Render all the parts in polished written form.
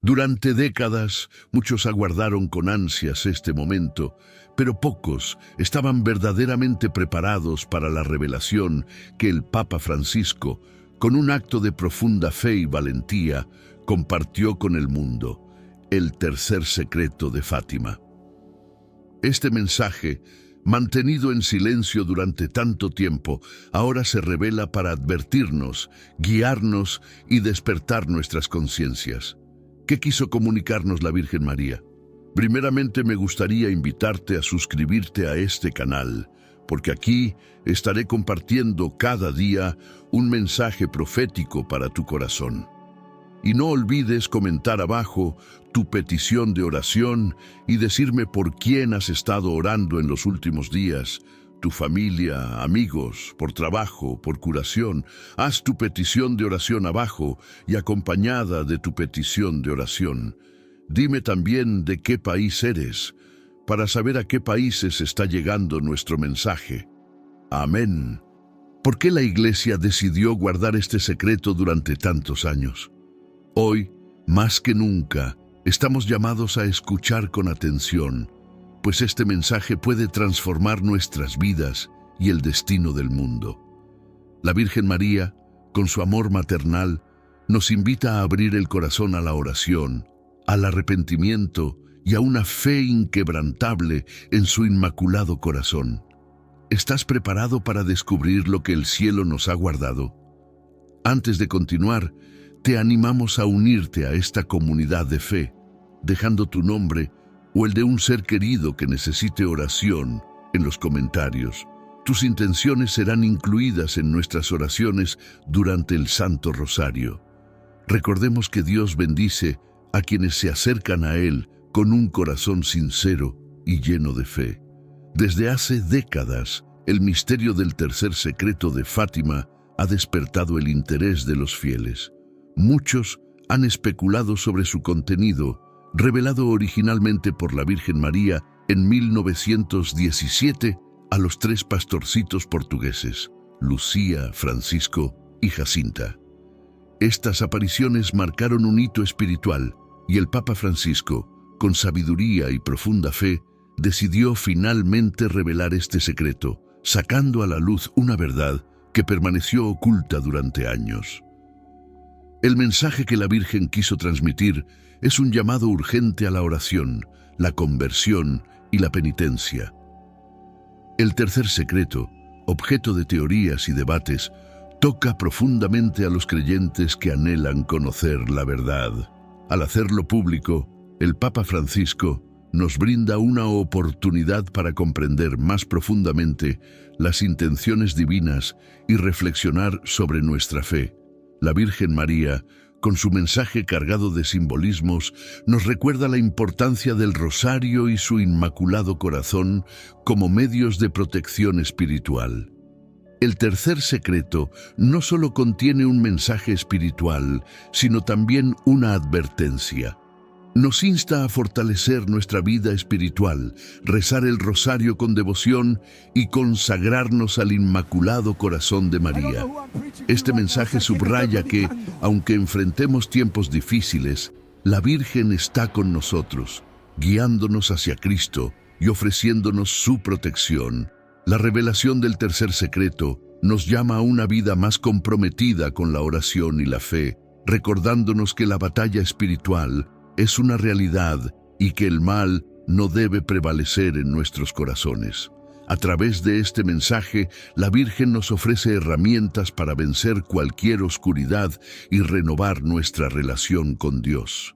Durante décadas, muchos aguardaron con ansias este momento, pero pocos estaban verdaderamente preparados para la revelación que el Papa Francisco, con un acto de profunda fe y valentía, compartió con el mundo: el tercer secreto de Fátima. Este mensaje, mantenido en silencio durante tanto tiempo, ahora se revela para advertirnos, guiarnos y despertar nuestras conciencias. ¿Qué quiso comunicarnos la Virgen María? Primeramente me gustaría invitarte a suscribirte a este canal, porque aquí estaré compartiendo cada día un mensaje profético para tu corazón. Y no olvides comentar abajo tu petición de oración y decirme por quién has estado orando en los últimos días, tu familia, amigos, por trabajo, por curación. Haz tu petición de oración abajo y acompañada de tu petición de oración. Dime también de qué país eres, para saber a qué países está llegando nuestro mensaje. Amén. ¿Por qué la Iglesia decidió guardar este secreto durante tantos años? Hoy, más que nunca, estamos llamados a escuchar con atención, pues este mensaje puede transformar nuestras vidas y el destino del mundo. La Virgen María, con su amor maternal, nos invita a abrir el corazón a la oración, al arrepentimiento y a una fe inquebrantable en su inmaculado corazón. ¿Estás preparado para descubrir lo que el cielo nos ha guardado? Antes de continuar, te animamos a unirte a esta comunidad de fe, dejando tu nombre o el de un ser querido que necesite oración en los comentarios. Tus intenciones serán incluidas en nuestras oraciones durante el Santo Rosario. Recordemos que Dios bendice a quienes se acercan a Él con un corazón sincero y lleno de fe. Desde hace décadas, el misterio del tercer secreto de Fátima ha despertado el interés de los fieles. Muchos han especulado sobre su contenido, revelado originalmente por la Virgen María en 1917 a los 3 pastorcitos portugueses, Lucía, Francisco y Jacinta. Estas apariciones marcaron un hito espiritual y el Papa Francisco, con sabiduría y profunda fe, decidió finalmente revelar este secreto, sacando a la luz una verdad que permaneció oculta durante años. El mensaje que la Virgen quiso transmitir es un llamado urgente a la oración, la conversión y la penitencia. El tercer secreto, objeto de teorías y debates, toca profundamente a los creyentes que anhelan conocer la verdad. Al hacerlo público, el Papa Francisco nos brinda una oportunidad para comprender más profundamente las intenciones divinas y reflexionar sobre nuestra fe. La Virgen María, con su mensaje cargado de simbolismos, nos recuerda la importancia del rosario y su inmaculado corazón como medios de protección espiritual. El tercer secreto no solo contiene un mensaje espiritual, sino también una advertencia. Nos insta a fortalecer nuestra vida espiritual, rezar el rosario con devoción y consagrarnos al Inmaculado Corazón de María. Este mensaje subraya que, aunque enfrentemos tiempos difíciles, la Virgen está con nosotros, guiándonos hacia Cristo y ofreciéndonos su protección. La revelación del tercer secreto nos llama a una vida más comprometida con la oración y la fe, recordándonos que la batalla espiritual es una realidad y que el mal no debe prevalecer en nuestros corazones. A través de este mensaje, la Virgen nos ofrece herramientas para vencer cualquier oscuridad y renovar nuestra relación con Dios.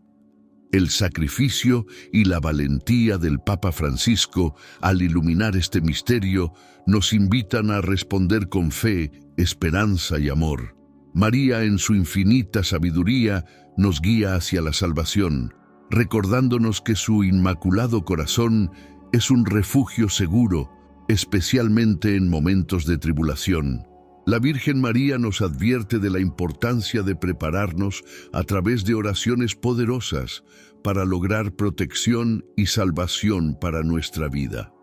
El sacrificio y la valentía del Papa Francisco al iluminar este misterio nos invitan a responder con fe, esperanza y amor. María, en su infinita sabiduría, nos guía hacia la salvación, recordándonos que su inmaculado corazón es un refugio seguro, especialmente en momentos de tribulación. La Virgen María nos advierte de la importancia de prepararnos a través de oraciones poderosas para lograr protección y salvación para nuestra vida.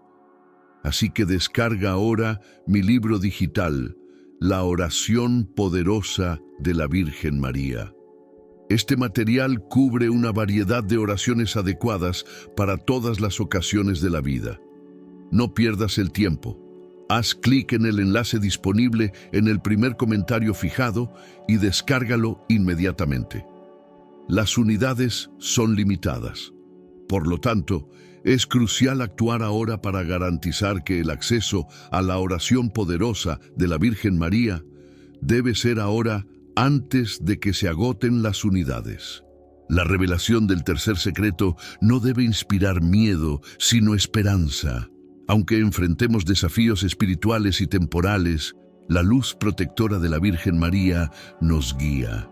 Así que descarga ahora mi libro digital, La oración poderosa de la Virgen María. Este material cubre una variedad de oraciones adecuadas para todas las ocasiones de la vida. No pierdas el tiempo. Haz clic en el enlace disponible en el primer comentario fijado y descárgalo inmediatamente. Las unidades son limitadas. Por lo tanto, es crucial actuar ahora para garantizar que el acceso a la oración poderosa de la Virgen María debe ser ahora antes de que se agoten las unidades. La revelación del tercer secreto no debe inspirar miedo, sino esperanza. Aunque enfrentemos desafíos espirituales y temporales, la luz protectora de la Virgen María nos guía.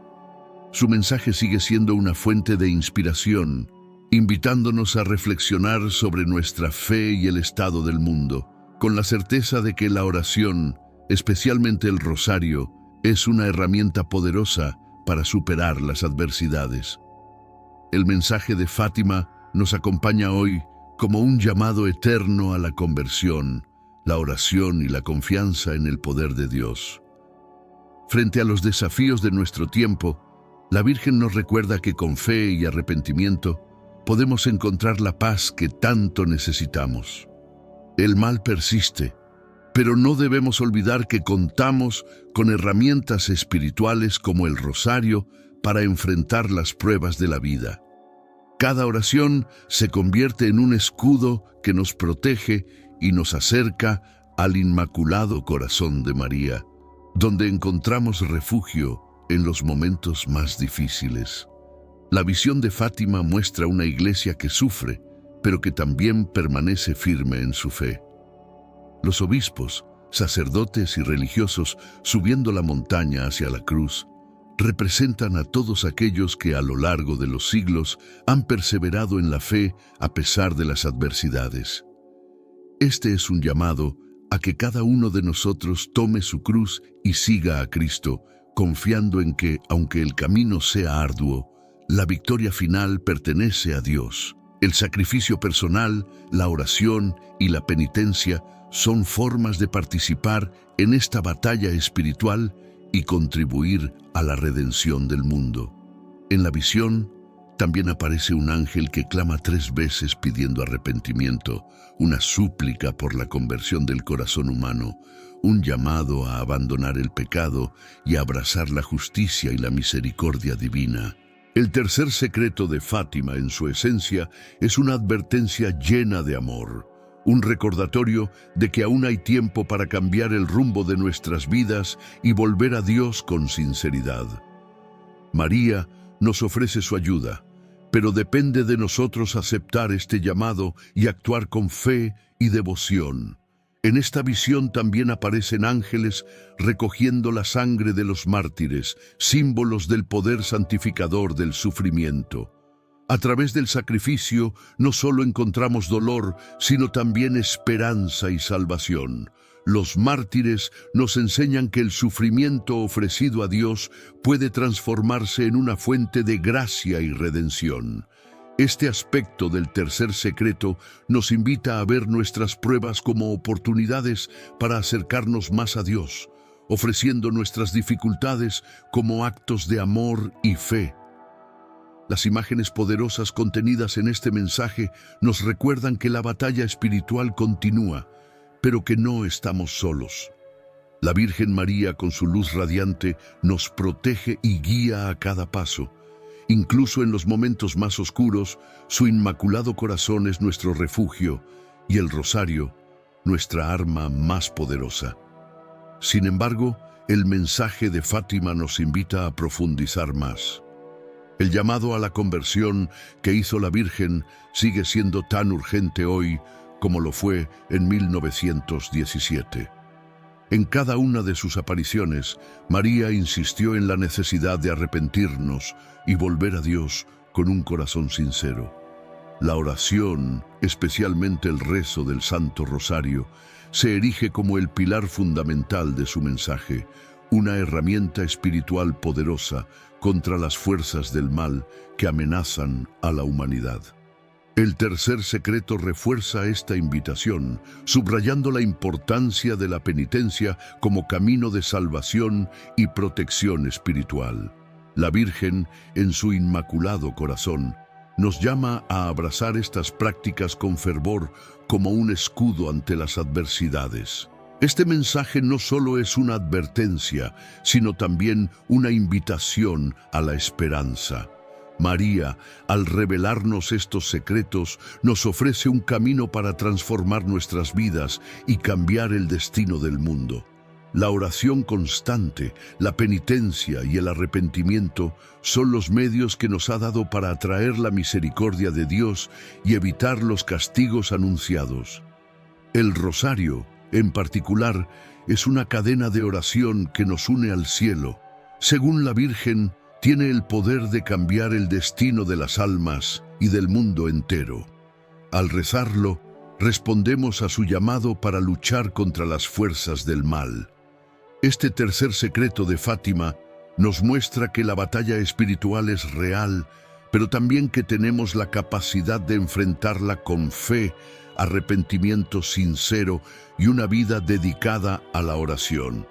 Su mensaje sigue siendo una fuente de inspiración, invitándonos a reflexionar sobre nuestra fe y el estado del mundo, con la certeza de que la oración, especialmente el rosario, es una herramienta poderosa para superar las adversidades. El mensaje de Fátima nos acompaña hoy como un llamado eterno a la conversión, la oración y la confianza en el poder de Dios. Frente a los desafíos de nuestro tiempo, la Virgen nos recuerda que con fe y arrepentimiento podemos encontrar la paz que tanto necesitamos. El mal persiste, pero no debemos olvidar que contamos con herramientas espirituales como el rosario para enfrentar las pruebas de la vida. Cada oración se convierte en un escudo que nos protege y nos acerca al Inmaculado Corazón de María, donde encontramos refugio en los momentos más difíciles. La visión de Fátima muestra una iglesia que sufre, pero que también permanece firme en su fe. Los obispos, sacerdotes y religiosos subiendo la montaña hacia la cruz representan a todos aquellos que a lo largo de los siglos han perseverado en la fe a pesar de las adversidades. Este es un llamado a que cada uno de nosotros tome su cruz y siga a Cristo, confiando en que, aunque el camino sea arduo, la victoria final pertenece a Dios. El sacrificio personal, la oración y la penitencia son formas de participar en esta batalla espiritual y contribuir a la redención del mundo. En la visión, también aparece un ángel que clama 3 veces pidiendo arrepentimiento, una súplica por la conversión del corazón humano, un llamado a abandonar el pecado y a abrazar la justicia y la misericordia divina. El tercer secreto de Fátima, en su esencia, es una advertencia llena de amor, un recordatorio de que aún hay tiempo para cambiar el rumbo de nuestras vidas y volver a Dios con sinceridad. María nos ofrece su ayuda, pero depende de nosotros aceptar este llamado y actuar con fe y devoción. En esta visión también aparecen ángeles recogiendo la sangre de los mártires, símbolos del poder santificador del sufrimiento. A través del sacrificio no solo encontramos dolor, sino también esperanza y salvación. Los mártires nos enseñan que el sufrimiento ofrecido a Dios puede transformarse en una fuente de gracia y redención. Este aspecto del tercer secreto nos invita a ver nuestras pruebas como oportunidades para acercarnos más a Dios, ofreciendo nuestras dificultades como actos de amor y fe. Las imágenes poderosas contenidas en este mensaje nos recuerdan que la batalla espiritual continúa, pero que no estamos solos. La Virgen María, con su luz radiante, nos protege y guía a cada paso. Incluso en los momentos más oscuros, su Inmaculado Corazón es nuestro refugio y el rosario, nuestra arma más poderosa. Sin embargo, el mensaje de Fátima nos invita a profundizar más. El llamado a la conversión que hizo la Virgen sigue siendo tan urgente hoy como lo fue en 1917. En cada una de sus apariciones, María insistió en la necesidad de arrepentirnos y volver a Dios con un corazón sincero. La oración, especialmente el rezo del Santo Rosario, se erige como el pilar fundamental de su mensaje, una herramienta espiritual poderosa contra las fuerzas del mal que amenazan a la humanidad. El tercer secreto refuerza esta invitación, subrayando la importancia de la penitencia como camino de salvación y protección espiritual. La Virgen, en su Inmaculado Corazón, nos llama a abrazar estas prácticas con fervor como un escudo ante las adversidades. Este mensaje no solo es una advertencia, sino también una invitación a la esperanza. María, al revelarnos estos secretos, nos ofrece un camino para transformar nuestras vidas y cambiar el destino del mundo. La oración constante, la penitencia y el arrepentimiento son los medios que nos ha dado para atraer la misericordia de Dios y evitar los castigos anunciados. El rosario, en particular, es una cadena de oración que nos une al cielo. Según la Virgen, tiene el poder de cambiar el destino de las almas y del mundo entero. Al rezarlo, respondemos a su llamado para luchar contra las fuerzas del mal. Este tercer secreto de Fátima nos muestra que la batalla espiritual es real, pero también que tenemos la capacidad de enfrentarla con fe, arrepentimiento sincero y una vida dedicada a la oración.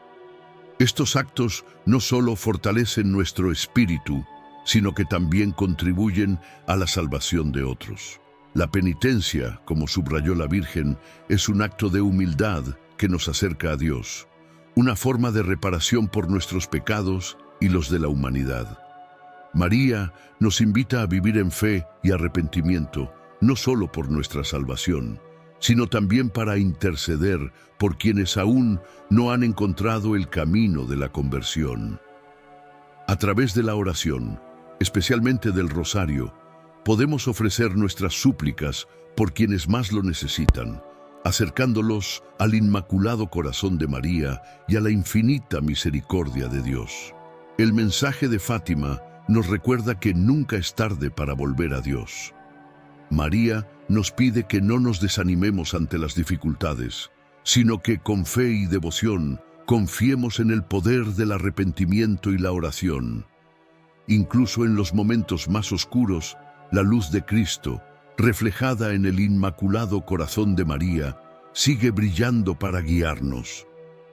Estos actos no solo fortalecen nuestro espíritu, sino que también contribuyen a la salvación de otros. La penitencia, como subrayó la Virgen, es un acto de humildad que nos acerca a Dios, una forma de reparación por nuestros pecados y los de la humanidad. María nos invita a vivir en fe y arrepentimiento, no solo por nuestra salvación, sino también para interceder por quienes aún no han encontrado el camino de la conversión. A través de la oración, especialmente del rosario, podemos ofrecer nuestras súplicas por quienes más lo necesitan, acercándolos al Inmaculado Corazón de María y a la infinita misericordia de Dios. El mensaje de Fátima nos recuerda que nunca es tarde para volver a Dios. María nos pide que no nos desanimemos ante las dificultades, sino que con fe y devoción confiemos en el poder del arrepentimiento y la oración. Incluso en los momentos más oscuros, la luz de Cristo, reflejada en el Inmaculado Corazón de María, sigue brillando para guiarnos.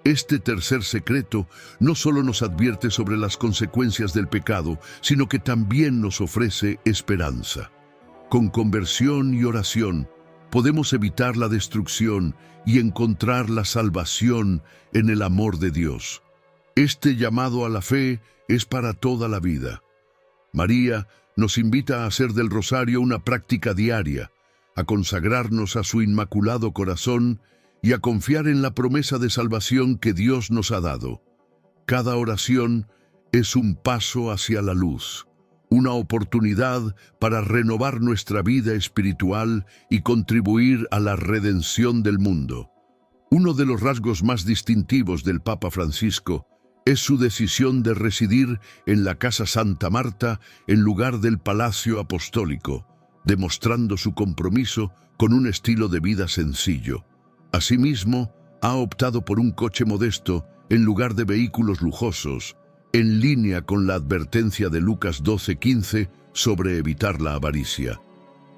Este tercer secreto no solo nos advierte sobre las consecuencias del pecado, sino que también nos ofrece esperanza. Con conversión y oración, podemos evitar la destrucción y encontrar la salvación en el amor de Dios. Este llamado a la fe es para toda la vida. María nos invita a hacer del rosario una práctica diaria, a consagrarnos a su Inmaculado Corazón y a confiar en la promesa de salvación que Dios nos ha dado. Cada oración es un paso hacia la luz, una oportunidad para renovar nuestra vida espiritual y contribuir a la redención del mundo. Uno de los rasgos más distintivos del Papa Francisco es su decisión de residir en la Casa Santa Marta en lugar del Palacio Apostólico, demostrando su compromiso con un estilo de vida sencillo. Asimismo, ha optado por un coche modesto en lugar de vehículos lujosos, en línea con la advertencia de Lucas 12:15 sobre evitar la avaricia.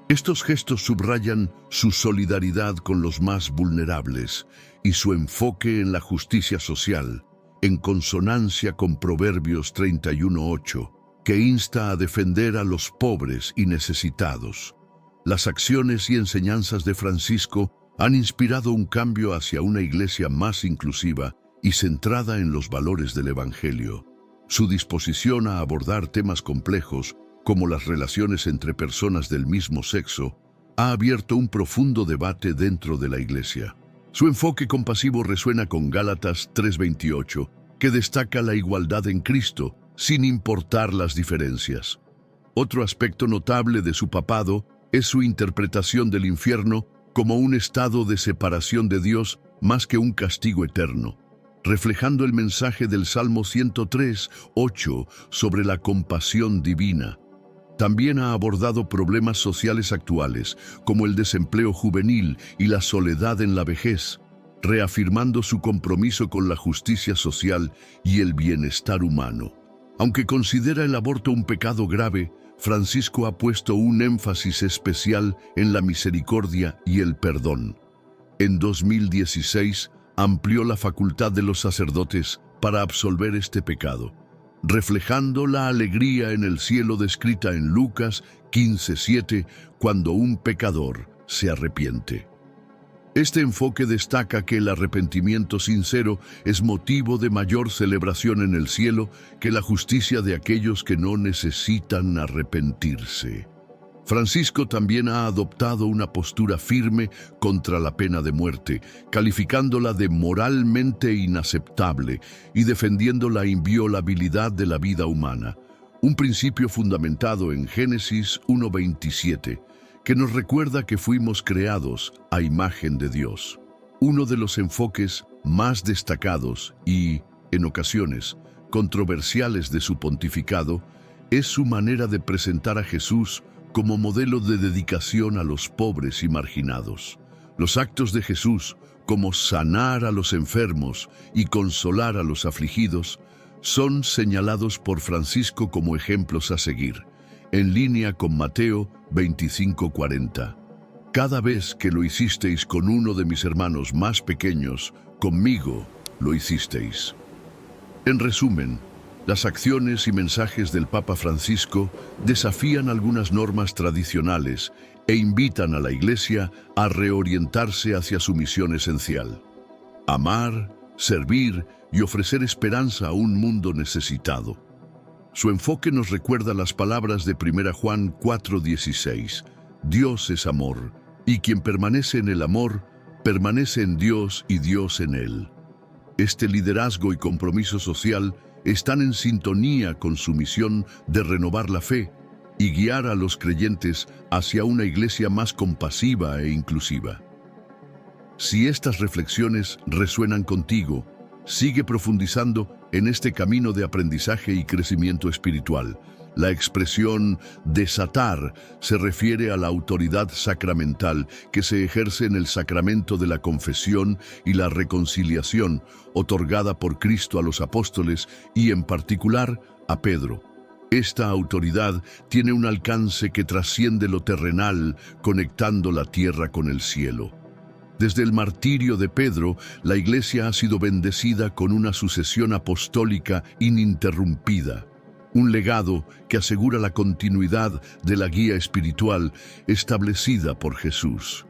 Estos gestos subrayan su solidaridad con los más vulnerables y su enfoque en la justicia social, en consonancia con Proverbios 31:8, que insta a defender a los pobres y necesitados. Las acciones y enseñanzas de Francisco han inspirado un cambio hacia una iglesia más inclusiva y centrada en los valores del Evangelio. Su disposición a abordar temas complejos, como las relaciones entre personas del mismo sexo, ha abierto un profundo debate dentro de la iglesia. Su enfoque compasivo resuena con Gálatas 3:28, que destaca la igualdad en Cristo, sin importar las diferencias. Otro aspecto notable de su papado es su interpretación del infierno como un estado de separación de Dios más que un castigo eterno, reflejando el mensaje del Salmo 103:8 sobre la compasión divina. También ha abordado problemas sociales actuales, como el desempleo juvenil y la soledad en la vejez, reafirmando su compromiso con la justicia social y el bienestar humano. Aunque considera el aborto un pecado grave, Francisco ha puesto un énfasis especial en la misericordia y el perdón. En 2016, amplió la facultad de los sacerdotes para absolver este pecado. reflejando la alegría en el cielo descrita en Lucas 15:7, cuando un pecador se arrepiente. Este enfoque destaca que el arrepentimiento sincero es motivo de mayor celebración en el cielo que la justicia de aquellos que no necesitan arrepentirse. Francisco también ha adoptado una postura firme contra la pena de muerte, calificándola de moralmente inaceptable y defendiendo la inviolabilidad de la vida humana, un principio fundamentado en Génesis 1:27, que nos recuerda que fuimos creados a imagen de Dios. Uno de los enfoques más destacados y, en ocasiones, controversiales de su pontificado es su manera de presentar a Jesús como modelo de dedicación a los pobres y marginados. Los actos de Jesús, como sanar a los enfermos y consolar a los afligidos, son señalados por Francisco como ejemplos a seguir, en línea con Mateo 25:40. Cada vez que lo hicisteis con uno de mis hermanos más pequeños, conmigo lo hicisteis. En resumen, las acciones y mensajes del Papa Francisco desafían algunas normas tradicionales e invitan a la Iglesia a reorientarse hacia su misión esencial: amar, servir y ofrecer esperanza a un mundo necesitado. Su enfoque nos recuerda las palabras de 1 Juan 4:16. Dios es amor, y quien permanece en el amor, permanece en Dios y Dios en él. Este liderazgo y compromiso social están en sintonía con su misión de renovar la fe y guiar a los creyentes hacia una iglesia más compasiva e inclusiva. Si estas reflexiones resuenan contigo, sigue profundizando en este camino de aprendizaje y crecimiento espiritual. La expresión desatar se refiere a la autoridad sacramental que se ejerce en el sacramento de la confesión y la reconciliación, otorgada por Cristo a los apóstoles y en particular a Pedro. Esta autoridad tiene un alcance que trasciende lo terrenal, conectando la tierra con el cielo. Desde el martirio de Pedro, la Iglesia ha sido bendecida con una sucesión apostólica ininterrumpida, un legado que asegura la continuidad de la guía espiritual establecida por Jesús.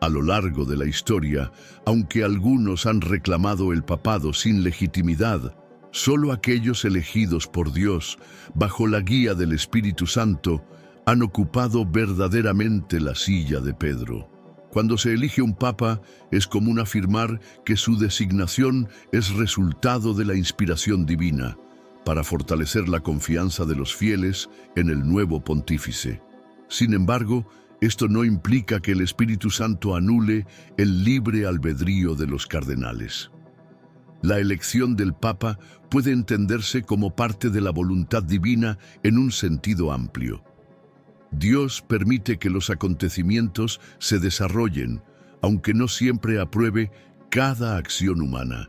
A lo largo de la historia, aunque algunos han reclamado el papado sin legitimidad, solo aquellos elegidos por Dios, bajo la guía del Espíritu Santo, han ocupado verdaderamente la silla de Pedro. Cuando se elige un papa, es común afirmar que su designación es resultado de la inspiración divina, para fortalecer la confianza de los fieles en el nuevo pontífice. Sin embargo, esto no implica que el Espíritu Santo anule el libre albedrío de los cardenales. La elección del Papa puede entenderse como parte de la voluntad divina en un sentido amplio. Dios permite que los acontecimientos se desarrollen, aunque no siempre apruebe cada acción humana.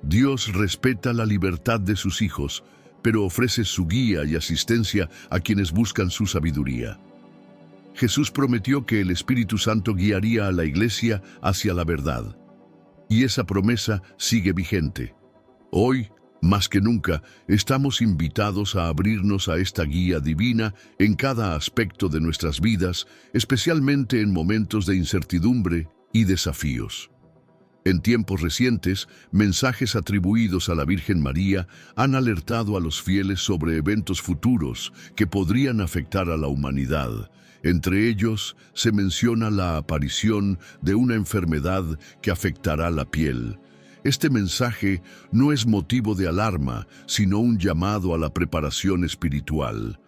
Dios respeta la libertad de sus hijos, pero ofrece su guía y asistencia a quienes buscan su sabiduría. Jesús prometió que el Espíritu Santo guiaría a la Iglesia hacia la verdad, y esa promesa sigue vigente. Hoy, más que nunca, estamos invitados a abrirnos a esta guía divina en cada aspecto de nuestras vidas, especialmente en momentos de incertidumbre y desafíos. En tiempos recientes, mensajes atribuidos a la Virgen María han alertado a los fieles sobre eventos futuros que podrían afectar a la humanidad. Entre ellos, se menciona la aparición de una enfermedad que afectará la piel. Este mensaje no es motivo de alarma, sino un llamado a la preparación espiritual.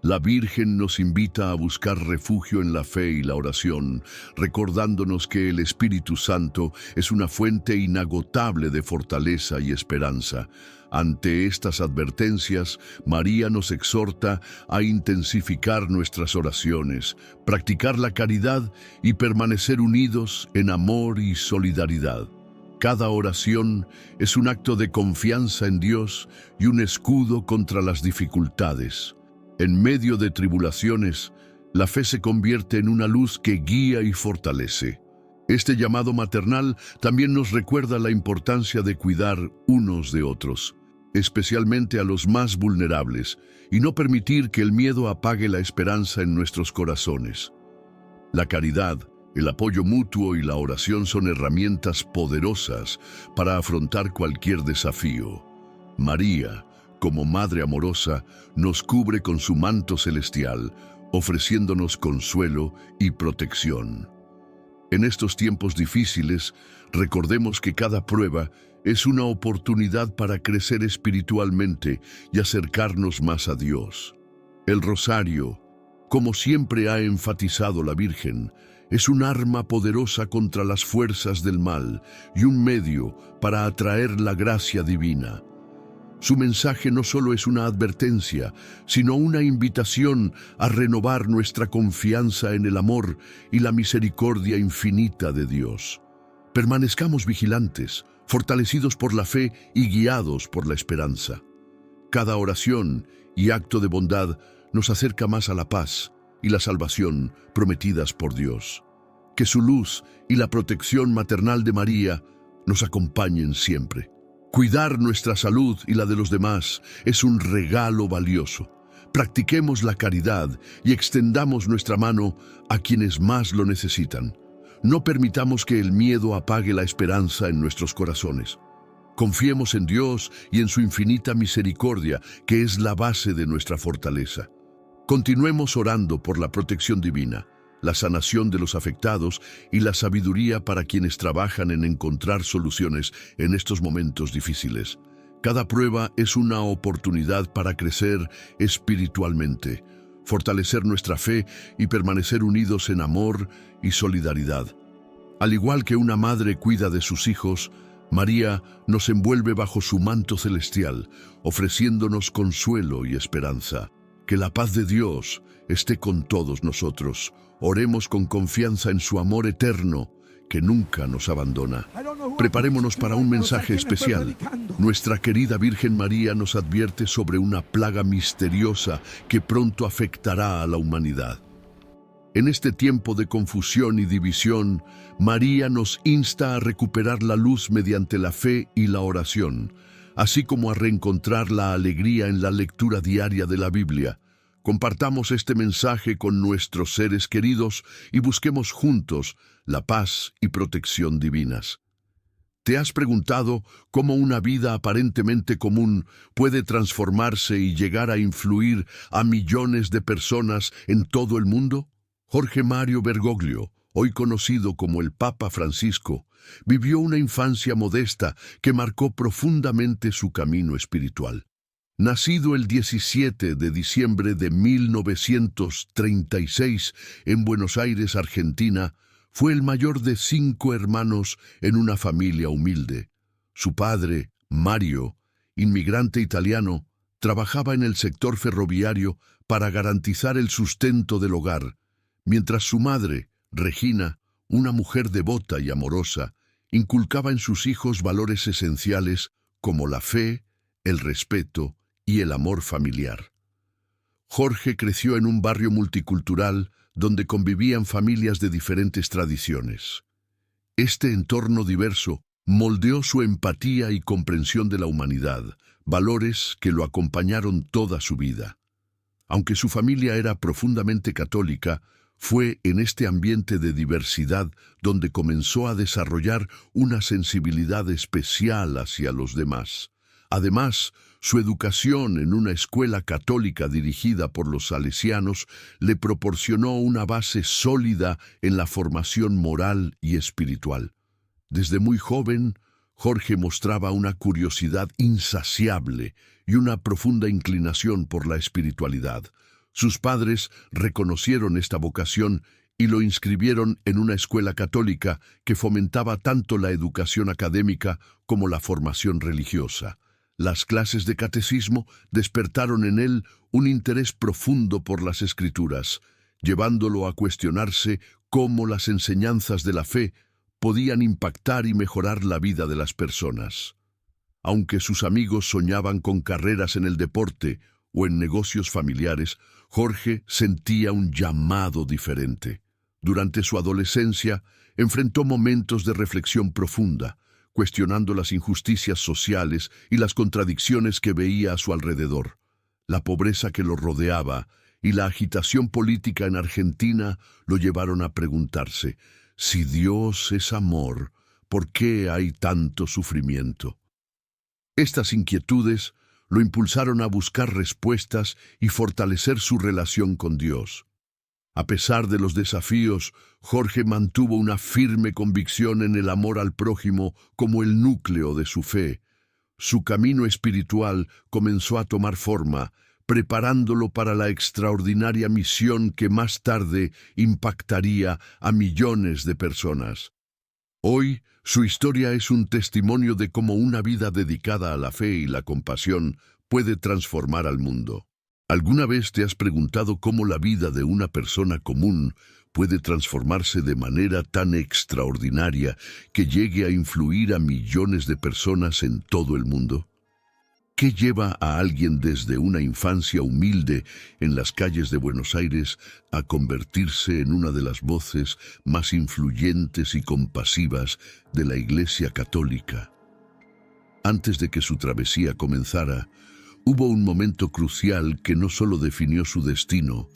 La Virgen nos invita a buscar refugio en la fe y la oración, recordándonos que el Espíritu Santo es una fuente inagotable de fortaleza y esperanza. Ante estas advertencias, María nos exhorta a intensificar nuestras oraciones, practicar la caridad y permanecer unidos en amor y solidaridad. Cada oración es un acto de confianza en Dios y un escudo contra las dificultades. En medio de tribulaciones, la fe se convierte en una luz que guía y fortalece. Este llamado maternal también nos recuerda la importancia de cuidar unos de otros. especialmente a los más vulnerables, y no permitir que el miedo apague la esperanza en nuestros corazones. La caridad, el apoyo mutuo y la oración son herramientas poderosas para afrontar cualquier desafío. María, como Madre amorosa, nos cubre con su manto celestial, ofreciéndonos consuelo y protección. En estos tiempos difíciles, recordemos que cada prueba es una oportunidad para crecer espiritualmente y acercarnos más a Dios. El rosario, como siempre ha enfatizado la Virgen, es un arma poderosa contra las fuerzas del mal y un medio para atraer la gracia divina. Su mensaje no solo es una advertencia, sino una invitación a renovar nuestra confianza en el amor y la misericordia infinita de Dios. Permanezcamos vigilantes, fortalecidos por la fe y guiados por la esperanza. Cada oración y acto de bondad nos acerca más a la paz y la salvación prometidas por Dios. Que su luz y la protección maternal de María nos acompañen siempre. Cuidar nuestra salud y la de los demás es un regalo valioso. Practiquemos la caridad y extendamos nuestra mano a quienes más lo necesitan. No permitamos que el miedo apague la esperanza en nuestros corazones. Confiemos en Dios y en su infinita misericordia, que es la base de nuestra fortaleza. Continuemos orando por la protección divina, la sanación de los afectados y la sabiduría para quienes trabajan en encontrar soluciones en estos momentos difíciles. Cada prueba es una oportunidad para crecer espiritualmente, fortalecer nuestra fe y permanecer unidos en amor y solidaridad. Al igual que una madre cuida de sus hijos, María nos envuelve bajo su manto celestial, ofreciéndonos consuelo y esperanza. Que la paz de Dios esté con todos nosotros. Oremos con confianza en su amor eterno, que nunca nos abandona. Preparémonos para un mensaje especial. Nuestra querida Virgen María nos advierte sobre una plaga misteriosa que pronto afectará a la humanidad. En este tiempo de confusión y división, María nos insta a recuperar la luz mediante la fe y la oración, así como a reencontrar la alegría en la lectura diaria de la Biblia. Compartamos este mensaje con nuestros seres queridos y busquemos juntos la paz y protección divinas. ¿Te has preguntado cómo una vida aparentemente común puede transformarse y llegar a influir a millones de personas en todo el mundo? Jorge Mario Bergoglio, hoy conocido como el Papa Francisco, vivió una infancia modesta que marcó profundamente su camino espiritual. Nacido el 17 de diciembre de 1936 en Buenos Aires, Argentina, fue el mayor de 5 hermanos en una familia humilde. Su padre, Mario, inmigrante italiano, trabajaba en el sector ferroviario para garantizar el sustento del hogar, mientras su madre, Regina, una mujer devota y amorosa, inculcaba en sus hijos valores esenciales como la fe, el respeto y el amor familiar. Jorge creció en un barrio multicultural donde convivían familias de diferentes tradiciones. Este entorno diverso moldeó su empatía y comprensión de la humanidad, valores que lo acompañaron toda su vida. Aunque su familia era profundamente católica, fue en este ambiente de diversidad donde comenzó a desarrollar una sensibilidad especial hacia los demás. Además, su educación en una escuela católica dirigida por los salesianos le proporcionó una base sólida en la formación moral y espiritual. Desde muy joven, Jorge mostraba una curiosidad insaciable y una profunda inclinación por la espiritualidad. Sus padres reconocieron esta vocación y lo inscribieron en una escuela católica que fomentaba tanto la educación académica como la formación religiosa. Las clases de catecismo despertaron en él un interés profundo por las Escrituras, llevándolo a cuestionarse cómo las enseñanzas de la fe podían impactar y mejorar la vida de las personas. Aunque sus amigos soñaban con carreras en el deporte o en negocios familiares, Jorge sentía un llamado diferente. Durante su adolescencia, enfrentó momentos de reflexión profunda, cuestionando las injusticias sociales y las contradicciones que veía a su alrededor. La pobreza que lo rodeaba y la agitación política en Argentina lo llevaron a preguntarse: si Dios es amor, ¿por qué hay tanto sufrimiento? Estas inquietudes lo impulsaron a buscar respuestas y fortalecer su relación con Dios. A pesar de los desafíos, Jorge mantuvo una firme convicción en el amor al prójimo como el núcleo de su fe. Su camino espiritual comenzó a tomar forma, preparándolo para la extraordinaria misión que más tarde impactaría a millones de personas. Hoy, su historia es un testimonio de cómo una vida dedicada a la fe y la compasión puede transformar al mundo. ¿Alguna vez te has preguntado cómo la vida de una persona común puede transformarse de manera tan extraordinaria que llegue a influir a millones de personas en todo el mundo? ¿Qué lleva a alguien desde una infancia humilde en las calles de Buenos Aires a convertirse en una de las voces más influyentes y compasivas de la Iglesia Católica? Antes de que su travesía comenzara, hubo un momento crucial que no solo definió su destino,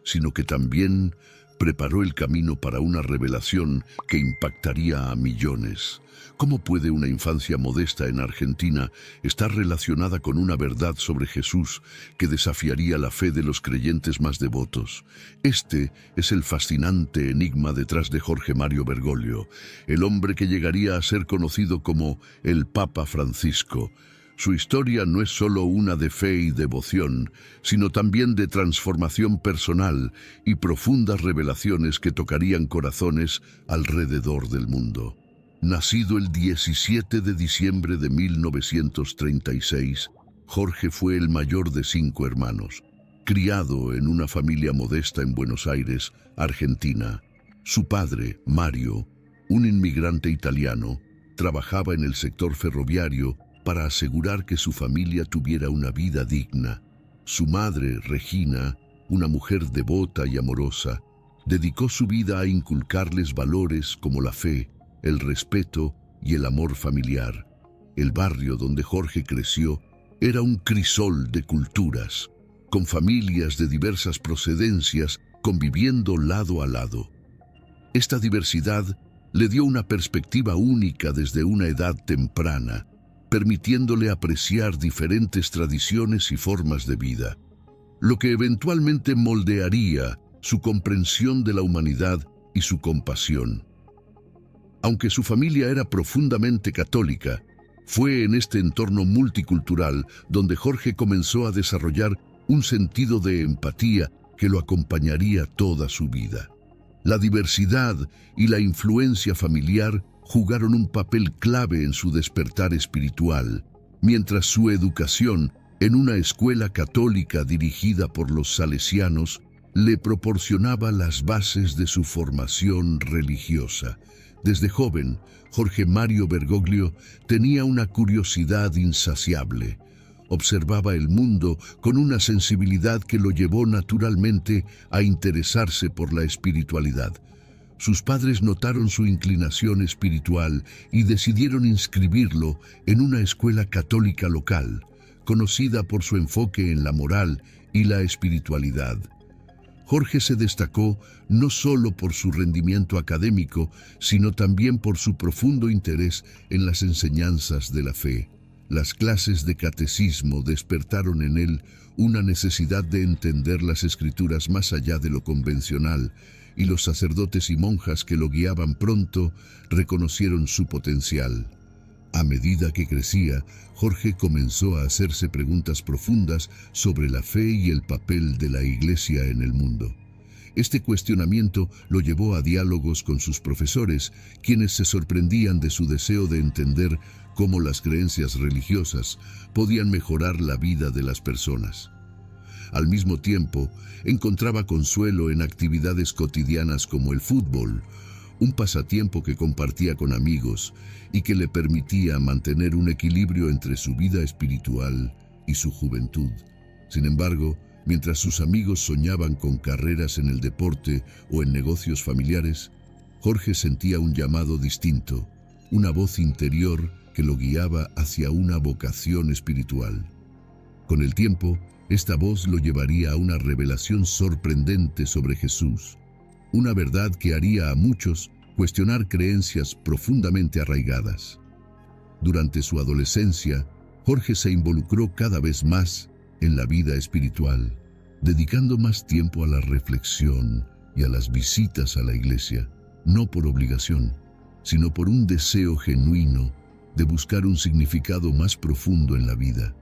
sino que también preparó el camino para una revelación que impactaría a millones. ¿Cómo puede una infancia modesta en Argentina estar relacionada con una verdad sobre Jesús que desafiaría la fe de los creyentes más devotos? Este es el fascinante enigma detrás de Jorge Mario Bergoglio, el hombre que llegaría a ser conocido como el Papa Francisco. Su historia no es solo una de fe y devoción, sino también de transformación personal y profundas revelaciones que tocarían corazones alrededor del mundo. Nacido el 17 de diciembre de 1936, Jorge fue el mayor de 5 hermanos. Criado en una familia modesta en Buenos Aires, Argentina, su padre, Mario, un inmigrante italiano, trabajaba en el sector ferroviario para asegurar que su familia tuviera una vida digna. Su madre, Regina, una mujer devota y amorosa, dedicó su vida a inculcarles valores como la fe, el respeto y el amor familiar. El barrio donde Jorge creció era un crisol de culturas, con familias de diversas procedencias conviviendo lado a lado. Esta diversidad le dio una perspectiva única desde una edad temprana, permitiéndole apreciar diferentes tradiciones y formas de vida, lo que eventualmente moldearía su comprensión de la humanidad y su compasión. Aunque su familia era profundamente católica, fue en este entorno multicultural donde Jorge comenzó a desarrollar un sentido de empatía que lo acompañaría toda su vida. La diversidad y la influencia familiar jugaron un papel clave en su despertar espiritual, mientras su educación en una escuela católica dirigida por los salesianos le proporcionaba las bases de su formación religiosa. Desde joven, Jorge Mario Bergoglio tenía una curiosidad insaciable. Observaba el mundo con una sensibilidad que lo llevó naturalmente a interesarse por la espiritualidad. Sus padres notaron su inclinación espiritual y decidieron inscribirlo en una escuela católica local, conocida por su enfoque en la moral y la espiritualidad. Jorge se destacó no solo por su rendimiento académico, sino también por su profundo interés en las enseñanzas de la fe. Las clases de catecismo despertaron en él una necesidad de entender las escrituras más allá de lo convencional, y los sacerdotes y monjas que lo guiaban pronto reconocieron su potencial. A medida que crecía, Jorge comenzó a hacerse preguntas profundas sobre la fe y el papel de la Iglesia en el mundo. Este cuestionamiento lo llevó a diálogos con sus profesores, quienes se sorprendían de su deseo de entender cómo las creencias religiosas podían mejorar la vida de las personas. Al mismo tiempo, encontraba consuelo en actividades cotidianas como el fútbol, un pasatiempo que compartía con amigos y que le permitía mantener un equilibrio entre su vida espiritual y su juventud. Sin embargo, mientras sus amigos soñaban con carreras en el deporte o en negocios familiares, Jorge sentía un llamado distinto: una voz interior que lo guiaba hacia una vocación espiritual. Con el tiempo, esta voz lo llevaría a una revelación sorprendente sobre Jesús, una verdad que haría a muchos cuestionar creencias profundamente arraigadas. Durante su adolescencia, Jorge se involucró cada vez más en la vida espiritual, dedicando más tiempo a la reflexión y a las visitas a la iglesia, no por obligación, sino por un deseo genuino de buscar un significado más profundo en la vida.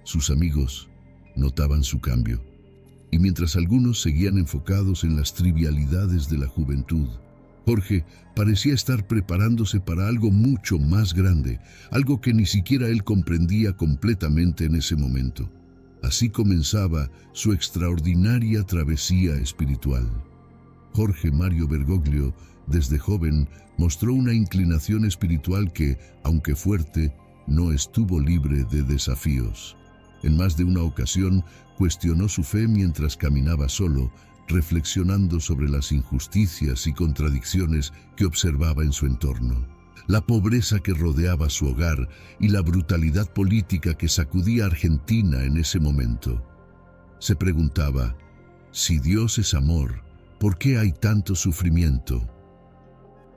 Sus amigos notaban su cambio, y mientras algunos seguían enfocados en las trivialidades de la juventud, Jorge parecía estar preparándose para algo mucho más grande, algo que ni siquiera él comprendía completamente en ese momento. Así comenzaba su extraordinaria travesía espiritual. Jorge Mario Bergoglio, desde joven, mostró una inclinación espiritual que, aunque fuerte, no estuvo libre de desafíos. En más de una ocasión, cuestionó su fe mientras caminaba solo, reflexionando sobre las injusticias y contradicciones que observaba en su entorno. La pobreza que rodeaba su hogar y la brutalidad política que sacudía a Argentina en ese momento. Se preguntaba, si Dios es amor, ¿por qué hay tanto sufrimiento?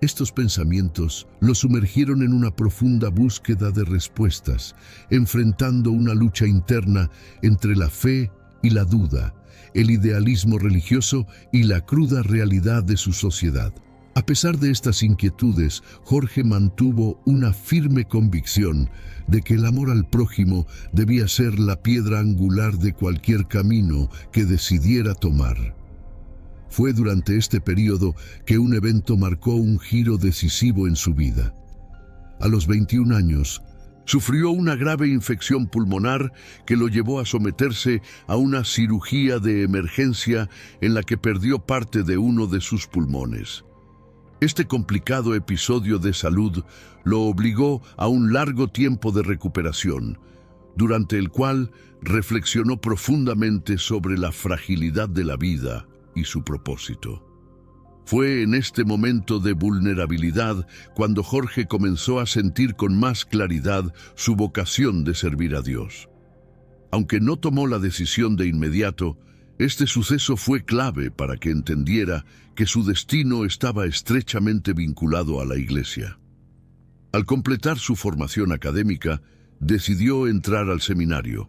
Estos pensamientos lo sumergieron en una profunda búsqueda de respuestas, enfrentando una lucha interna entre la fe y la duda, el idealismo religioso y la cruda realidad de su sociedad. A pesar de estas inquietudes, Jorge mantuvo una firme convicción de que el amor al prójimo debía ser la piedra angular de cualquier camino que decidiera tomar. Fue durante este periodo que un evento marcó un giro decisivo en su vida. A los 21 años, sufrió una grave infección pulmonar que lo llevó a someterse a una cirugía de emergencia en la que perdió parte de uno de sus pulmones. Este complicado episodio de salud lo obligó a un largo tiempo de recuperación, durante el cual reflexionó profundamente sobre la fragilidad de la vida y su propósito. Fue en este momento de vulnerabilidad cuando Jorge comenzó a sentir con más claridad su vocación de servir a Dios. Aunque no tomó la decisión de inmediato, este suceso fue clave para que entendiera que su destino estaba estrechamente vinculado a la Iglesia. Al completar su formación académica, decidió entrar al seminario,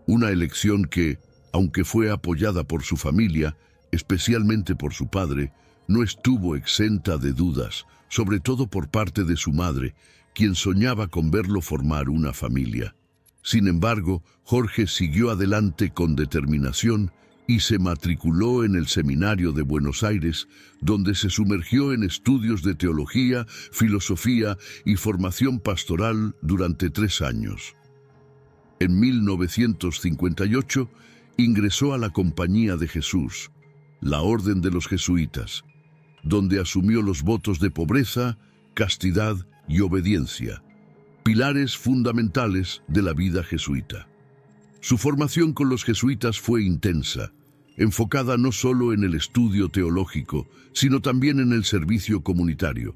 una elección que, aunque fue apoyada por su familia, especialmente por su padre, no estuvo exenta de dudas, sobre todo por parte de su madre, quien soñaba con verlo formar una familia. Sin embargo, Jorge siguió adelante con determinación y se matriculó en el Seminario de Buenos Aires, donde se sumergió en estudios de teología, filosofía y formación pastoral durante 3 años. En 1958 ingresó a la Compañía de Jesús, la Orden de los Jesuitas, donde asumió los votos de pobreza, castidad y obediencia, pilares fundamentales de la vida jesuita. Su formación con los jesuitas fue intensa, enfocada no solo en el estudio teológico, sino también en el servicio comunitario.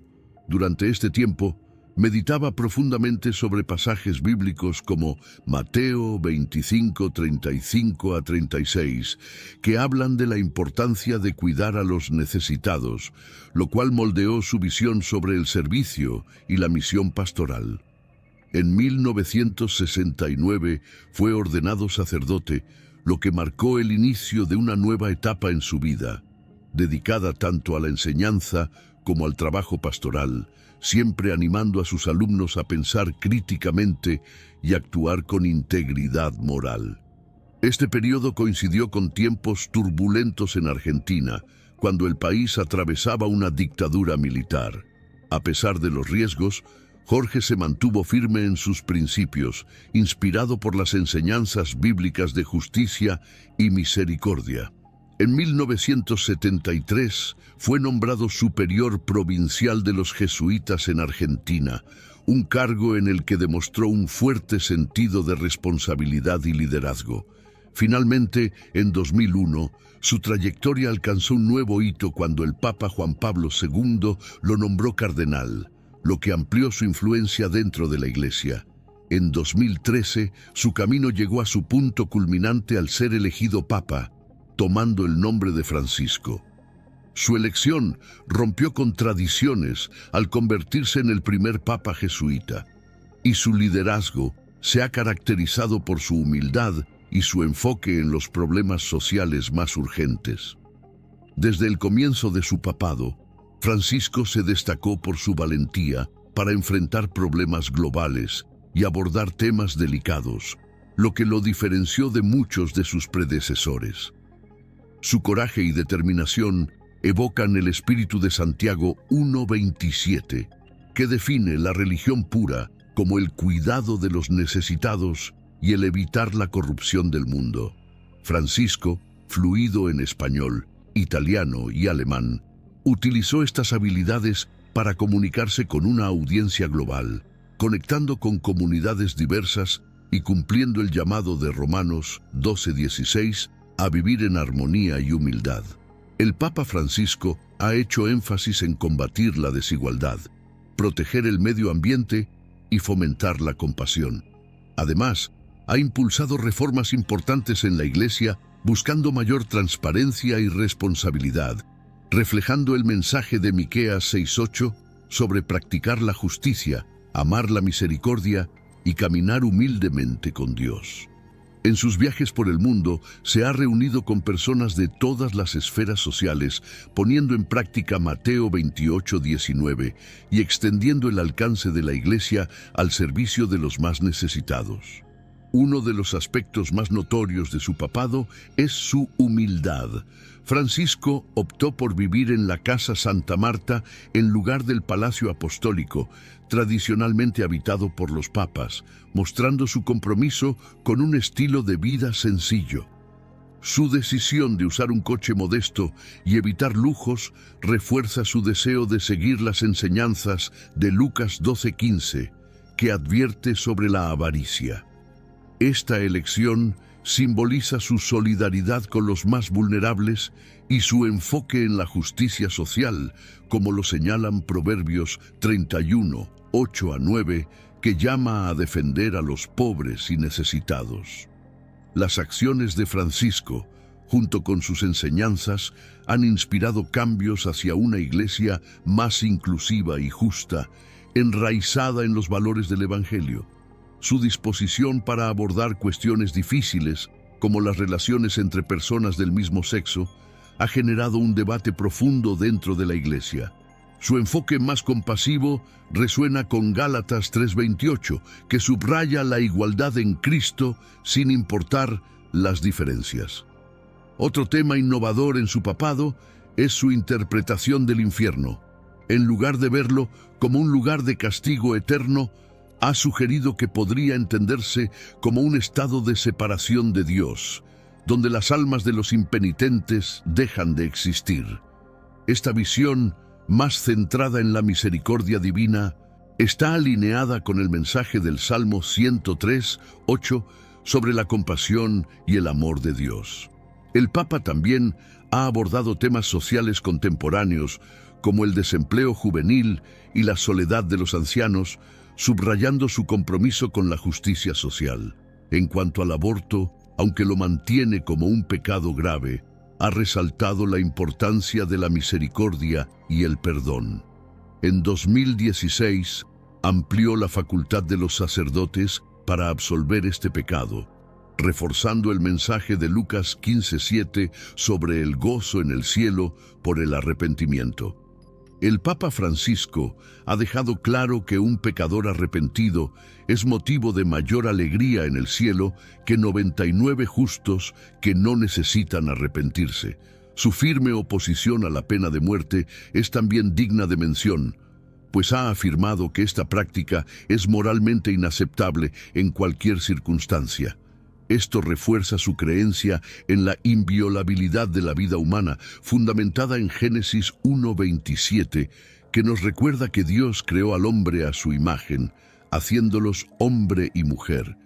Durante este tiempo, meditaba profundamente sobre pasajes bíblicos como Mateo 25, 35 a 36, que hablan de la importancia de cuidar a los necesitados, lo cual moldeó su visión sobre el servicio y la misión pastoral. En 1969 fue ordenado sacerdote, lo que marcó el inicio de una nueva etapa en su vida, dedicada tanto a la enseñanza como al trabajo pastoral, siempre animando a sus alumnos a pensar críticamente y actuar con integridad moral. Este periodo coincidió con tiempos turbulentos en Argentina, cuando el país atravesaba una dictadura militar. A pesar de los riesgos, Jorge se mantuvo firme en sus principios, inspirado por las enseñanzas bíblicas de justicia y misericordia. En 1973 fue nombrado superior provincial de los jesuitas en Argentina, un cargo en el que demostró un fuerte sentido de responsabilidad y liderazgo. Finalmente, en 2001, su trayectoria alcanzó un nuevo hito cuando el Papa Juan Pablo II lo nombró cardenal, lo que amplió su influencia dentro de la Iglesia. En 2013, su camino llegó a su punto culminante al ser elegido Papa, tomando el nombre de Francisco. Su elección rompió con tradiciones al convertirse en el primer Papa jesuita, y su liderazgo se ha caracterizado por su humildad y su enfoque en los problemas sociales más urgentes. Desde el comienzo de su papado, Francisco se destacó por su valentía para enfrentar problemas globales y abordar temas delicados, lo que lo diferenció de muchos de sus predecesores. Su coraje y determinación evocan el espíritu de Santiago 1:27, que define la religión pura como el cuidado de los necesitados y el evitar la corrupción del mundo. Francisco, fluido en español, italiano y alemán, utilizó estas habilidades para comunicarse con una audiencia global, conectando con comunidades diversas y cumpliendo el llamado de Romanos 12:16 a vivir en armonía y humildad. El Papa Francisco ha hecho énfasis en combatir la desigualdad, proteger el medio ambiente y fomentar la compasión. Además, ha impulsado reformas importantes en la Iglesia buscando mayor transparencia y responsabilidad, reflejando el mensaje de Miqueas 6:8 sobre practicar la justicia, amar la misericordia y caminar humildemente con Dios. En sus viajes por el mundo se ha reunido con personas de todas las esferas sociales, poniendo en práctica Mateo 28:19 y extendiendo el alcance de la Iglesia al servicio de los más necesitados. Uno de los aspectos más notorios de su papado es su humildad. Francisco optó por vivir en la Casa Santa Marta en lugar del Palacio Apostólico, tradicionalmente habitado por los papas, mostrando su compromiso con un estilo de vida sencillo. Su decisión de usar un coche modesto y evitar lujos refuerza su deseo de seguir las enseñanzas de Lucas 12:15, que advierte sobre la avaricia. Esta elección simboliza su solidaridad con los más vulnerables y su enfoque en la justicia social, como lo señalan Proverbios 31:8-9, que llama a defender a los pobres y necesitados. Las acciones de Francisco, junto con sus enseñanzas, han inspirado cambios hacia una iglesia más inclusiva y justa, enraizada en los valores del Evangelio. Su disposición para abordar cuestiones difíciles, como las relaciones entre personas del mismo sexo, ha generado un debate profundo dentro de la Iglesia. Su enfoque más compasivo resuena con Gálatas 3:28, que subraya la igualdad en Cristo sin importar las diferencias. Otro tema innovador en su papado es su interpretación del infierno. En lugar de verlo como un lugar de castigo eterno, ha sugerido que podría entenderse como un estado de separación de Dios, donde las almas de los impenitentes dejan de existir. Esta visión, más centrada en la misericordia divina, está alineada con el mensaje del Salmo 103:8 sobre la compasión y el amor de Dios. El Papa también ha abordado temas sociales contemporáneos como el desempleo juvenil y la soledad de los ancianos, subrayando su compromiso con la justicia social. En cuanto al aborto, aunque lo mantiene como un pecado grave, ha resaltado la importancia de la misericordia y el perdón. En 2016, amplió la facultad de los sacerdotes para absolver este pecado, reforzando el mensaje de Lucas 15:7 sobre el gozo en el cielo por el arrepentimiento. El Papa Francisco ha dejado claro que un pecador arrepentido es motivo de mayor alegría en el cielo que 99 justos que no necesitan arrepentirse. Su firme oposición a la pena de muerte es también digna de mención, pues ha afirmado que esta práctica es moralmente inaceptable en cualquier circunstancia. Esto refuerza su creencia en la inviolabilidad de la vida humana, fundamentada en Génesis 1:27, que nos recuerda que Dios creó al hombre a su imagen, haciéndolos hombre y mujer.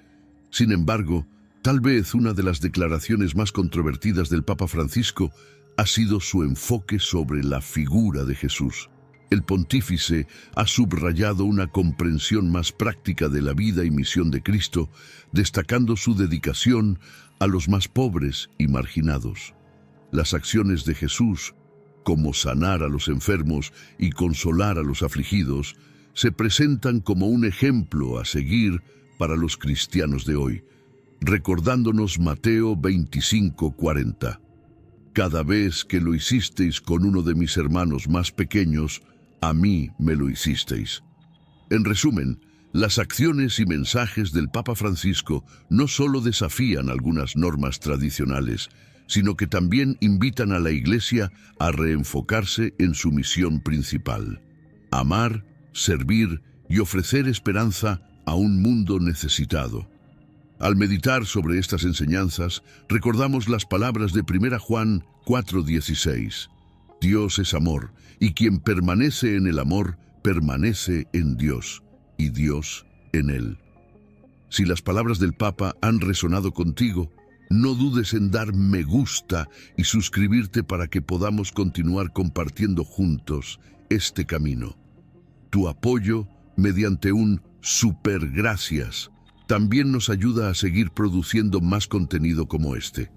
Sin embargo, tal vez una de las declaraciones más controvertidas del Papa Francisco ha sido su enfoque sobre la figura de Jesús. El pontífice ha subrayado una comprensión más práctica de la vida y misión de Cristo, destacando su dedicación a los más pobres y marginados. Las acciones de Jesús, como sanar a los enfermos y consolar a los afligidos, se presentan como un ejemplo a seguir para los cristianos de hoy, recordándonos Mateo 25:40. Cada vez que lo hicisteis con uno de mis hermanos más pequeños, a mí me lo hicisteis. En resumen, las acciones y mensajes del Papa Francisco no solo desafían algunas normas tradicionales, sino que también invitan a la Iglesia a reenfocarse en su misión principal: amar, servir y ofrecer esperanza a un mundo necesitado. Al meditar sobre estas enseñanzas, recordamos las palabras de 1 Juan 4:16. Dios es amor, y quien permanece en el amor, permanece en Dios, y Dios en él. Si las palabras del Papa han resonado contigo, no dudes en dar me gusta y suscribirte para que podamos continuar compartiendo juntos este camino. Tu apoyo, mediante un super gracias, también nos ayuda a seguir produciendo más contenido como este.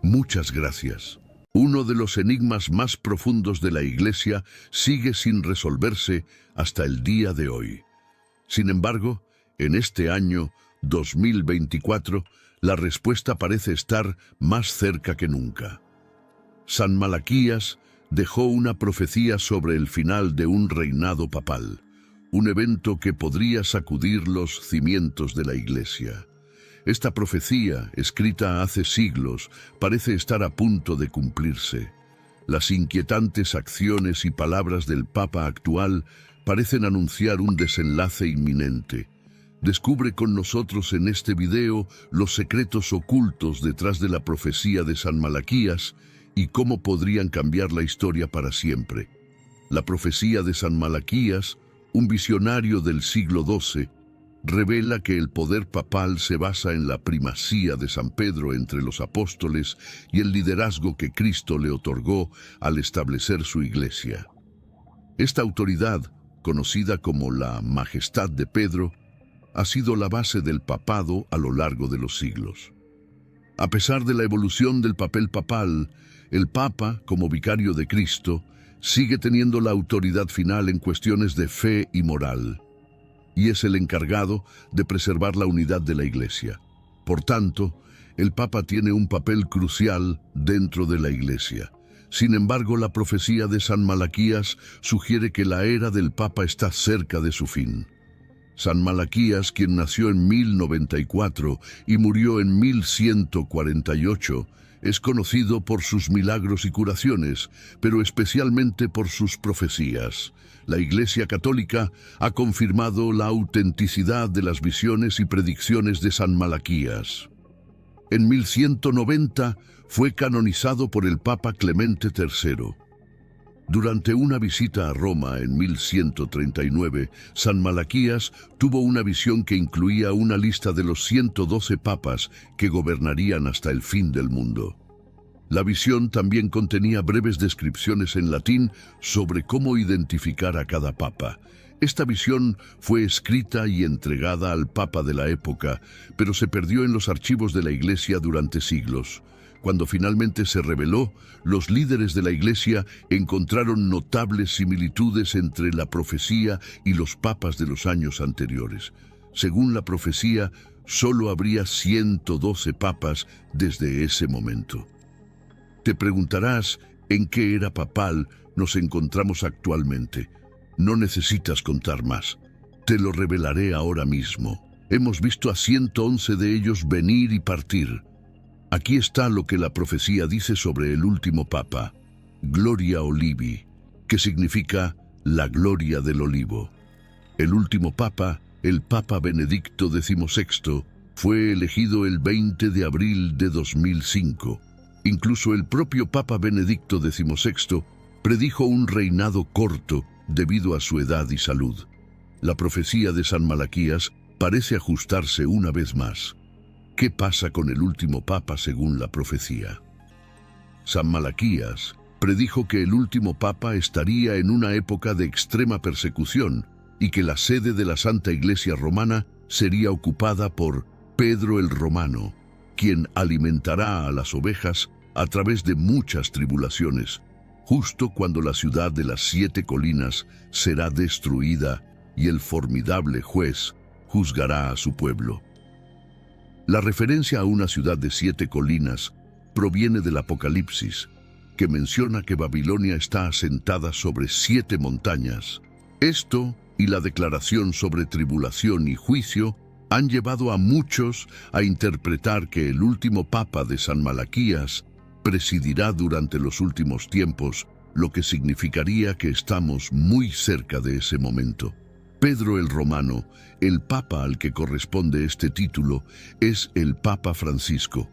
Muchas gracias. Uno de los enigmas más profundos de la Iglesia sigue sin resolverse hasta el día de hoy. Sin embargo, en este año 2024, la respuesta parece estar más cerca que nunca. San Malaquías dejó una profecía sobre el final de un reinado papal, un evento que podría sacudir los cimientos de la Iglesia. Esta profecía, escrita hace siglos, parece estar a punto de cumplirse. Las inquietantes acciones y palabras del Papa actual parecen anunciar un desenlace inminente. Descubre con nosotros en este video los secretos ocultos detrás de la profecía de San Malaquías y cómo podrían cambiar la historia para siempre. La profecía de San Malaquías, un visionario del siglo XII, revela que el poder papal se basa en la primacía de San Pedro entre los apóstoles y el liderazgo que Cristo le otorgó al establecer su iglesia. Esta autoridad, conocida como la Majestad de Pedro, ha sido la base del papado a lo largo de los siglos. A pesar de la evolución del papel papal, el Papa, como vicario de Cristo, sigue teniendo la autoridad final en cuestiones de fe y moral, y es el encargado de preservar la unidad de la Iglesia. Por tanto, el Papa tiene un papel crucial dentro de la Iglesia. Sin embargo, la profecía de San Malaquías sugiere que la era del Papa está cerca de su fin. San Malaquías, quien nació en 1094 y murió en 1148, es conocido por sus milagros y curaciones, pero especialmente por sus profecías. La Iglesia Católica ha confirmado la autenticidad de las visiones y predicciones de San Malaquías. En 1190 fue canonizado por el Papa Clemente III. Durante una visita a Roma en 1139, San Malaquías tuvo una visión que incluía una lista de los 112 papas que gobernarían hasta el fin del mundo. La visión también contenía breves descripciones en latín sobre cómo identificar a cada papa. Esta visión fue escrita y entregada al papa de la época, pero se perdió en los archivos de la Iglesia durante siglos. Cuando finalmente se reveló, los líderes de la Iglesia encontraron notables similitudes entre la profecía y los papas de los años anteriores. Según la profecía, solo habría 112 papas desde ese momento. Te preguntarás en qué era papal nos encontramos actualmente. No necesitas contar más. Te lo revelaré ahora mismo. Hemos visto a 111 de ellos venir y partir. Aquí está lo que la profecía dice sobre el último papa, Gloria Olivi, que significa la gloria del olivo. El último papa, el Papa Benedicto XVI, fue elegido el 20 de abril de 2005. Incluso el propio Papa Benedicto XVI predijo un reinado corto debido a su edad y salud. La profecía de San Malaquías parece ajustarse una vez más. ¿Qué pasa con el último papa según la profecía? San Malaquías, predijo que el último papa estaría en una época de extrema persecución y que la sede de la Santa Iglesia Romana sería ocupada por Pedro el Romano, quien alimentará a las ovejas a través de muchas tribulaciones, justo cuando la ciudad de las 7 colinas será destruida y el formidable juez juzgará a su pueblo. La referencia a una ciudad de 7 colinas proviene del Apocalipsis, que menciona que Babilonia está asentada sobre 7 montañas. Esto y la declaración sobre tribulación y juicio han llevado a muchos a interpretar que el último papa de San Malaquías presidirá durante los últimos tiempos, lo que significaría que estamos muy cerca de ese momento. Pedro el Romano, el papa al que corresponde este título, es el Papa Francisco.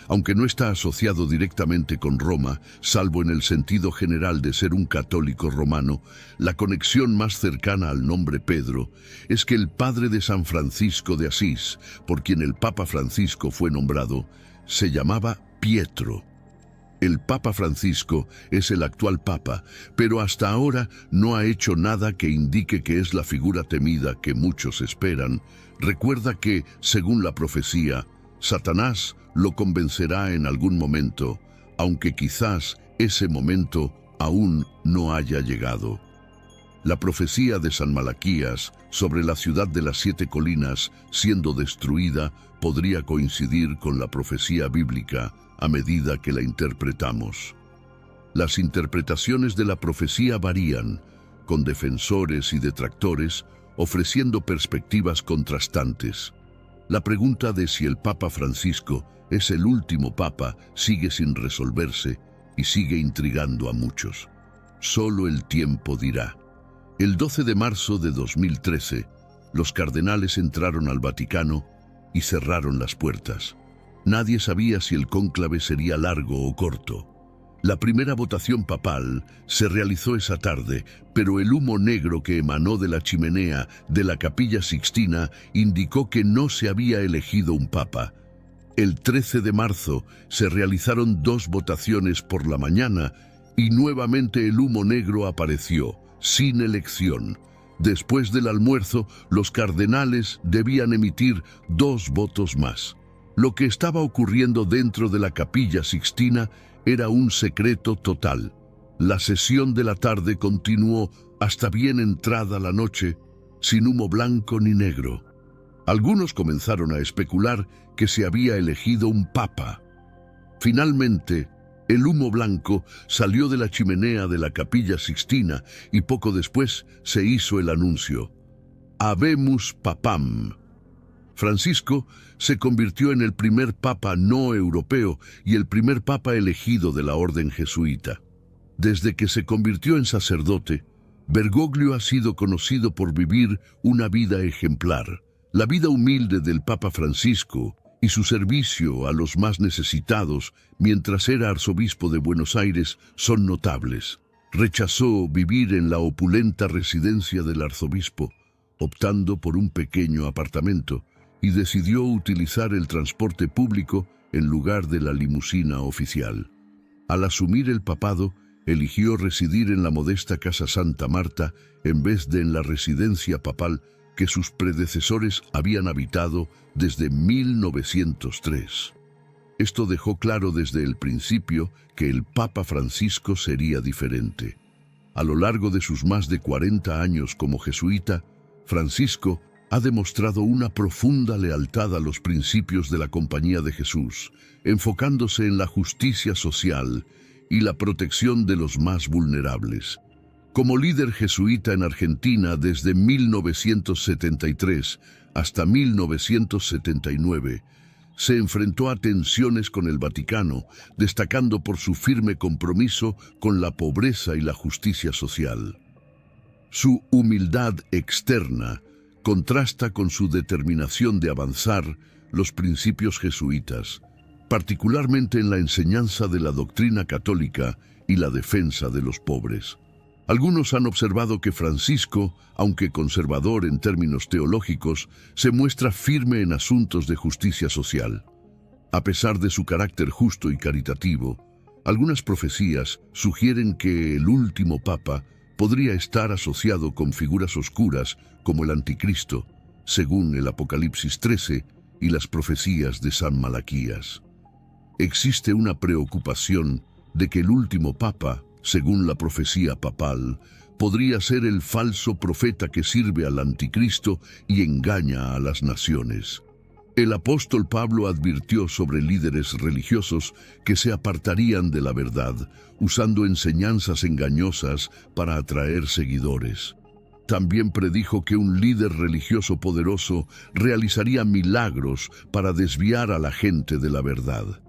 Aunque no está asociado directamente con Roma, salvo en el sentido general de ser un católico romano, la conexión más cercana al nombre Pedro es que el padre de San Francisco de Asís, por quien el Papa Francisco fue nombrado, se llamaba Pietro. El Papa Francisco es el actual Papa, pero hasta ahora no ha hecho nada que indique que es la figura temida que muchos esperan. Recuerda que, según la profecía, Satanás lo convencerá en algún momento, aunque quizás ese momento aún no haya llegado. La profecía de San Malaquías sobre la ciudad de las 7 colinas siendo destruida podría coincidir con la profecía bíblica a medida que la interpretamos. Las interpretaciones de la profecía varían, con defensores y detractores ofreciendo perspectivas contrastantes. La pregunta de si el Papa Francisco es el último papa sigue sin resolverse y sigue intrigando a muchos. Solo el tiempo dirá. El 12 de marzo de 2013, los cardenales entraron al Vaticano y cerraron las puertas. Nadie sabía si el cónclave sería largo o corto. La primera votación papal se realizó esa tarde, pero el humo negro que emanó de la chimenea de la Capilla Sixtina indicó que no se había elegido un papa. El 13 de marzo se realizaron 2 votaciones por la mañana y nuevamente el humo negro apareció, sin elección. Después del almuerzo, los cardenales debían emitir 2 votos más. Lo que estaba ocurriendo dentro de la Capilla Sixtina era un secreto total. La sesión de la tarde continuó hasta bien entrada la noche, sin humo blanco ni negro. Algunos comenzaron a especular que se había elegido un papa. Finalmente, el humo blanco salió de la chimenea de la Capilla Sixtina y poco después se hizo el anuncio: Habemus Papam. Francisco se convirtió en el primer papa no europeo y el primer papa elegido de la orden jesuita. Desde que se convirtió en sacerdote, Bergoglio ha sido conocido por vivir una vida ejemplar. La vida humilde del Papa Francisco y su servicio a los más necesitados mientras era arzobispo de Buenos Aires son notables. Rechazó vivir en la opulenta residencia del arzobispo, optando por un pequeño apartamento, y decidió utilizar el transporte público en lugar de la limusina oficial. Al asumir el papado, eligió residir en la modesta Casa Santa Marta en vez de en la residencia papal que sus predecesores habían habitado desde 1903. Esto dejó claro desde el principio que el Papa Francisco sería diferente. A lo largo de sus más de 40 años como jesuita, Francisco ha demostrado una profunda lealtad a los principios de la Compañía de Jesús, enfocándose en la justicia social y la protección de los más vulnerables. Como líder jesuita en Argentina desde 1973 hasta 1979, se enfrentó a tensiones con el Vaticano, destacando por su firme compromiso con la pobreza y la justicia social. Su humildad externa contrasta con su determinación de avanzar los principios jesuitas, particularmente en la enseñanza de la doctrina católica y la defensa de los pobres. Algunos han observado que Francisco, aunque conservador en términos teológicos, se muestra firme en asuntos de justicia social. A pesar de su carácter justo y caritativo, Algunas profecías sugieren que el último papa podría estar asociado con figuras oscuras como el anticristo, según el Apocalipsis 13 y las profecías de San Malaquías. Existe una preocupación de que el último papa, según la profecía papal, podría ser el falso profeta que sirve al anticristo y engaña a las naciones. El apóstol Pablo advirtió sobre líderes religiosos que se apartarían de la verdad, usando enseñanzas engañosas para atraer seguidores. También predijo que un líder religioso poderoso realizaría milagros para desviar a la gente de la verdad.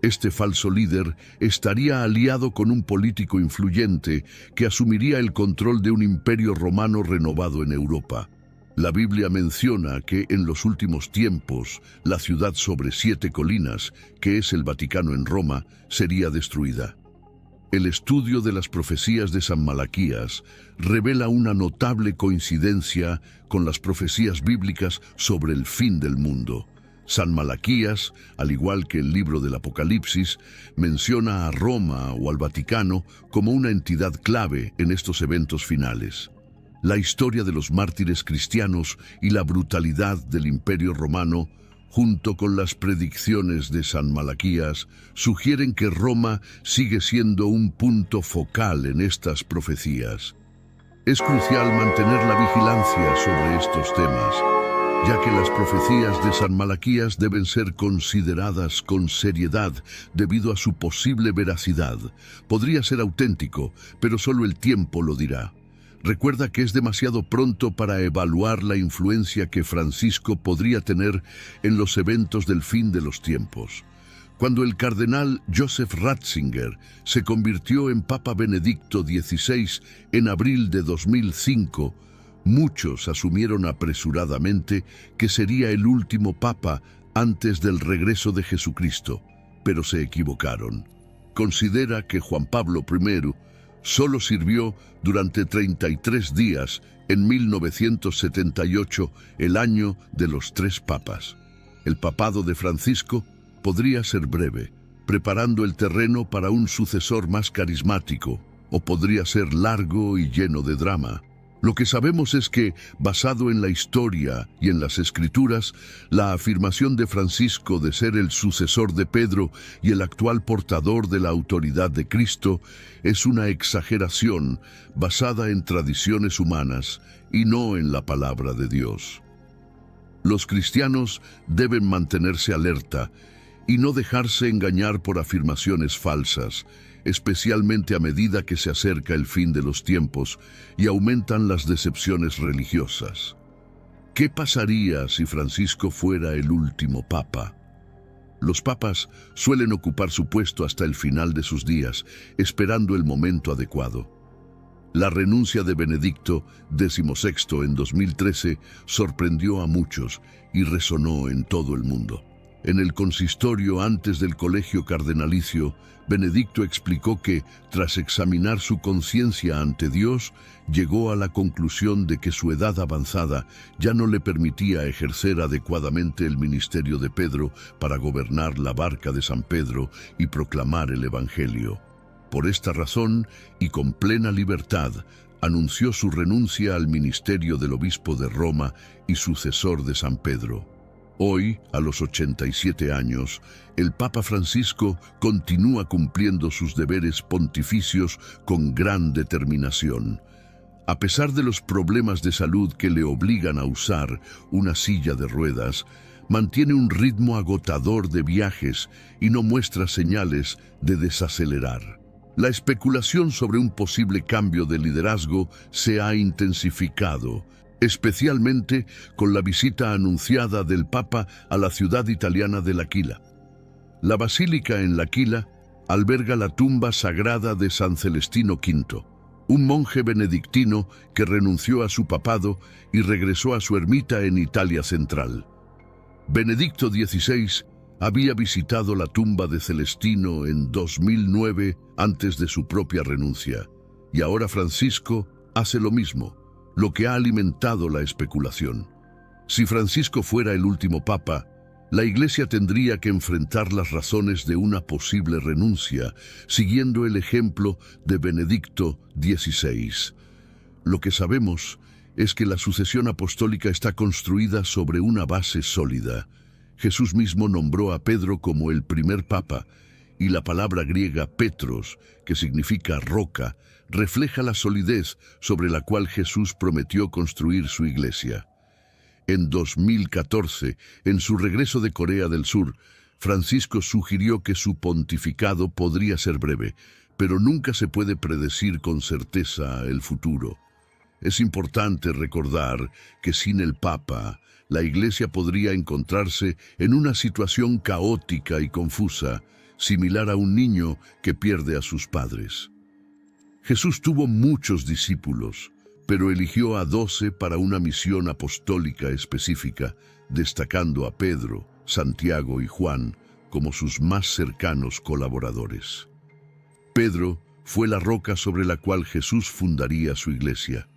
Este falso líder estaría aliado con un político influyente que asumiría el control de un imperio romano renovado en Europa. La Biblia menciona que en los últimos tiempos la ciudad sobre 7 colinas, que es el Vaticano en Roma, sería destruida. El estudio de las profecías de San Malaquías revela una notable coincidencia con las profecías bíblicas sobre el fin del mundo. San Malaquías, al igual que el libro del Apocalipsis, menciona a Roma o al Vaticano como una entidad clave en estos eventos finales. La historia de los mártires cristianos y la brutalidad del Imperio Romano, junto con las predicciones de San Malaquías, sugieren que Roma sigue siendo un punto focal en estas profecías. Es crucial mantener la vigilancia sobre estos temas, ya que las profecías de San Malaquías deben ser consideradas con seriedad debido a su posible veracidad. Podría ser auténtico, pero solo el tiempo lo dirá. Recuerda que es demasiado pronto para evaluar la influencia que Francisco podría tener en los eventos del fin de los tiempos. Cuando el cardenal Joseph Ratzinger se convirtió en Papa Benedicto XVI en abril de 2005, muchos asumieron apresuradamente que sería el último papa antes del regreso de Jesucristo, pero se equivocaron. Considera que Juan Pablo I solo sirvió durante 33 días en 1978, el año de los 3 papas. El papado de Francisco podría ser breve, preparando el terreno para un sucesor más carismático, o podría ser largo y lleno de drama. Lo que sabemos es que, basado en la historia y en las Escrituras, la afirmación de Francisco de ser el sucesor de Pedro y el actual portador de la autoridad de Cristo es una exageración basada en tradiciones humanas y no en la palabra de Dios. Los cristianos deben mantenerse alerta y no dejarse engañar por afirmaciones falsas, especialmente a medida que se acerca el fin de los tiempos y aumentan las decepciones religiosas. ¿Qué pasaría si Francisco fuera el último papa? Los papas suelen ocupar su puesto hasta el final de sus días, esperando el momento adecuado. La renuncia de Benedicto XVI en 2013 sorprendió a muchos y resonó en todo el mundo. En el consistorio antes del colegio cardenalicio, Benedicto explicó que, tras examinar su conciencia ante Dios, llegó a la conclusión de que su edad avanzada ya no le permitía ejercer adecuadamente el ministerio de Pedro para gobernar la barca de San Pedro y proclamar el Evangelio. Por esta razón, y con plena libertad, anunció su renuncia al ministerio del obispo de Roma y sucesor de San Pedro. Hoy, a los 87 años, el Papa Francisco continúa cumpliendo sus deberes pontificios con gran determinación. A pesar de los problemas de salud que le obligan a usar una silla de ruedas, mantiene un ritmo agotador de viajes y no muestra señales de desacelerar. La especulación sobre un posible cambio de liderazgo se ha intensificado, especialmente con la visita anunciada del Papa a la ciudad italiana de L'Aquila. La basílica en L'Aquila alberga la tumba sagrada de San Celestino V, un monje benedictino que renunció a su papado y regresó a su ermita en Italia central. Benedicto XVI había visitado la tumba de Celestino en 2009 antes de su propia renuncia, y ahora Francisco hace lo mismo, lo que ha alimentado la especulación. Si Francisco fuera el último papa, La Iglesia tendría que enfrentar las razones de una posible renuncia, siguiendo el ejemplo de Benedicto XVI. Lo que sabemos es que la sucesión apostólica está construida sobre una base sólida. Jesús mismo nombró a Pedro como el primer papa, y la palabra griega Petros, que significa roca, refleja la solidez sobre la cual Jesús prometió construir su iglesia. En 2014, en su regreso de Corea del Sur, Francisco sugirió que su pontificado podría ser breve, pero nunca se puede predecir con certeza el futuro. Es importante recordar que sin el Papa, la Iglesia podría encontrarse en una situación caótica y confusa, similar a un niño que pierde a sus padres. Jesús tuvo muchos discípulos, pero eligió a 12 para una misión apostólica específica, destacando a Pedro, Santiago y Juan como sus más cercanos colaboradores. Pedro fue la roca sobre la cual Jesús fundaría su iglesia.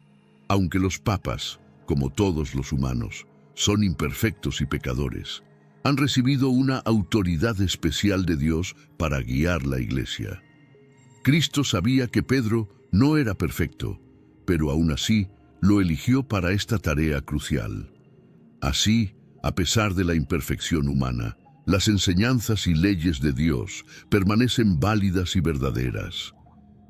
Aunque los papas, como todos los humanos, son imperfectos y pecadores, han recibido una autoridad especial de Dios para guiar la iglesia. Cristo sabía que Pedro no era perfecto, pero aún así lo eligió para esta tarea crucial. Así, a pesar de la imperfección humana, las enseñanzas y leyes de Dios permanecen válidas y verdaderas.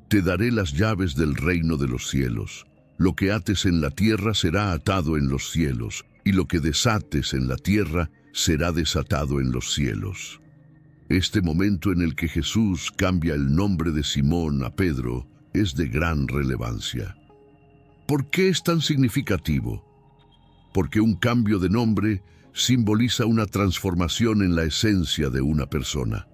Te daré las llaves del reino de los cielos. Lo que ates en la tierra será atado en los cielos, y lo que desates en la tierra será desatado en los cielos. Este momento en el que Jesús cambia el nombre de Simón a Pedro es de gran relevancia. ¿Por qué es tan significativo? Porque un cambio de nombre simboliza una transformación en la esencia de una persona.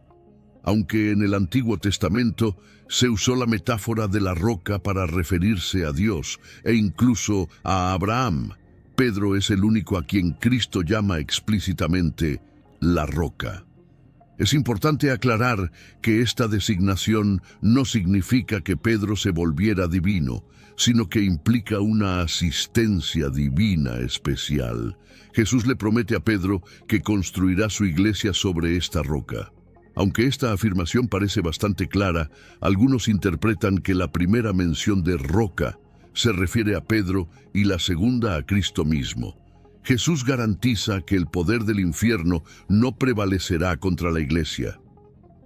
Aunque en el Antiguo Testamento se usó la metáfora de la roca para referirse a Dios e incluso a Abraham, Pedro es el único a quien Cristo llama explícitamente la roca. Es importante aclarar que esta designación no significa que Pedro se volviera divino, sino que implica una asistencia divina especial. Jesús le promete a Pedro que construirá su iglesia sobre esta roca. Aunque esta afirmación parece bastante clara, algunos interpretan que la primera mención de roca se refiere a Pedro y la segunda a Cristo mismo. Jesús garantiza que el poder del infierno no prevalecerá contra la iglesia.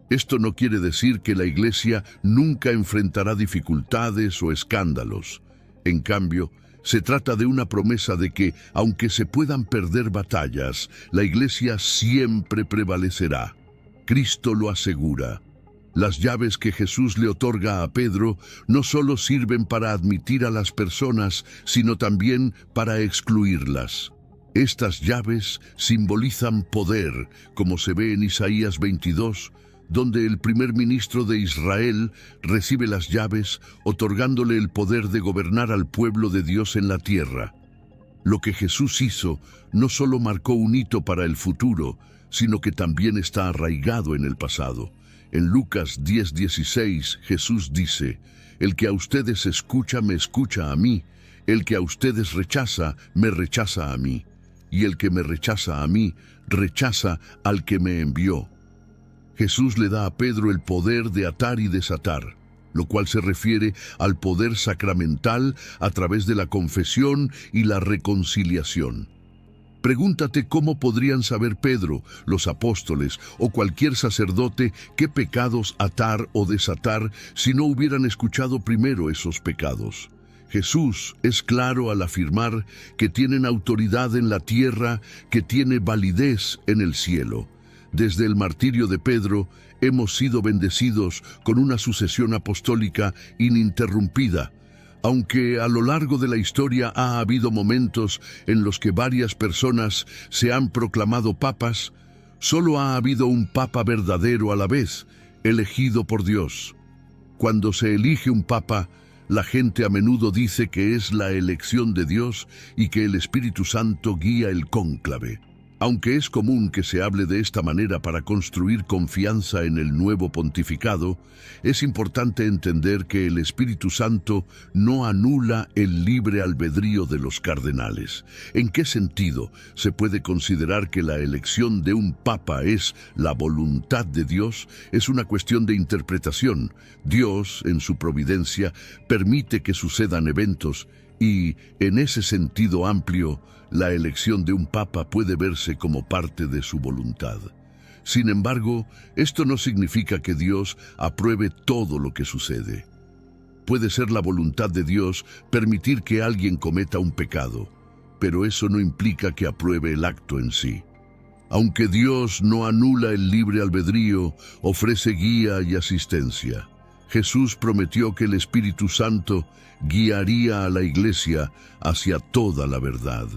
Esto no quiere decir que la iglesia nunca enfrentará dificultades o escándalos. En cambio, se trata de una promesa de que, aunque se puedan perder batallas, la iglesia siempre prevalecerá. Cristo lo asegura. Las llaves que Jesús le otorga a Pedro no solo sirven para admitir a las personas, sino también para excluirlas. Estas llaves simbolizan poder, como se ve en Isaías 22, donde el primer ministro de Israel recibe las llaves, otorgándole el poder de gobernar al pueblo de Dios en la tierra. Lo que Jesús hizo no solo marcó un hito para el futuro, sino que también está arraigado en el pasado. En Lucas 10:16, Jesús dice: «El que a ustedes escucha, me escucha a mí. El que a ustedes rechaza, me rechaza a mí. Y el que me rechaza a mí, rechaza al que me envió». Jesús le da a Pedro el poder de atar y desatar, lo cual se refiere al poder sacramental a través de la confesión y la reconciliación. Pregúntate cómo podrían saber Pedro, los apóstoles o cualquier sacerdote qué pecados atar o desatar si no hubieran escuchado primero esos pecados. Jesús es claro al afirmar que tienen autoridad en la tierra, que tiene validez en el cielo. Desde el martirio de Pedro, hemos sido bendecidos con una sucesión apostólica ininterrumpida. Aunque a lo largo de la historia ha habido momentos en los que varias personas se han proclamado papas, solo ha habido un papa verdadero a la vez, elegido por Dios. Cuando se elige un papa, la gente a menudo dice que es la elección de Dios y que el Espíritu Santo guía el cónclave. Aunque es común que se hable de esta manera para construir confianza en el nuevo pontificado, es importante entender que el Espíritu Santo no anula el libre albedrío de los cardenales. ¿En qué sentido se puede considerar que la elección de un papa es la voluntad de Dios? Es una cuestión de interpretación. Dios, en su providencia, permite que sucedan eventos y, en ese sentido amplio, la elección de un papa puede verse como parte de su voluntad. Sin embargo, esto no significa que Dios apruebe todo lo que sucede. Puede ser la voluntad de Dios permitir que alguien cometa un pecado, pero eso no implica que apruebe el acto en sí. Aunque Dios no anula el libre albedrío, ofrece guía y asistencia. Jesús prometió que el Espíritu Santo guiaría a la Iglesia hacia toda la verdad.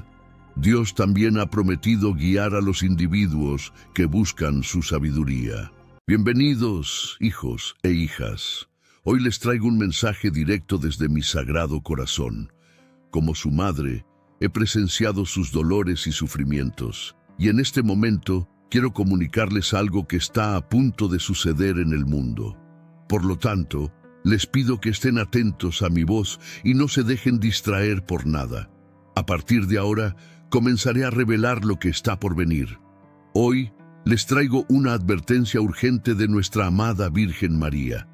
Dios también ha prometido guiar a los individuos que buscan su sabiduría. Bienvenidos, hijos e hijas. Hoy les traigo un mensaje directo desde mi sagrado corazón. Como su madre, he presenciado sus dolores y sufrimientos, y en este momento quiero comunicarles algo que está a punto de suceder en el mundo. Por lo tanto, les pido que estén atentos a mi voz y no se dejen distraer por nada. A partir de ahora, comenzaré a revelar lo que está por venir. Hoy les traigo una advertencia urgente de nuestra amada Virgen María.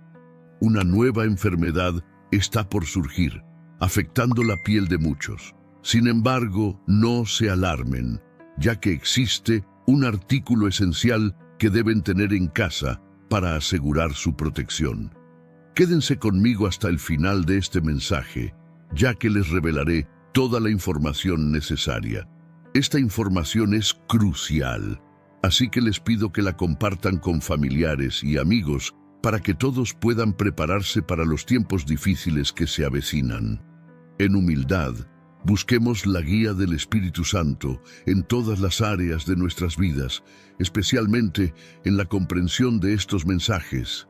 Una nueva enfermedad está por surgir, afectando la piel de muchos. Sin embargo, no se alarmen, ya que existe un artículo esencial que deben tener en casa para asegurar su protección. Quédense conmigo hasta el final de este mensaje, ya que les revelaré toda la información necesaria. Esta información es crucial, así que les pido que la compartan con familiares y amigos para que todos puedan prepararse para los tiempos difíciles que se avecinan. En humildad, busquemos la guía del Espíritu Santo en todas las áreas de nuestras vidas, especialmente en la comprensión de estos mensajes.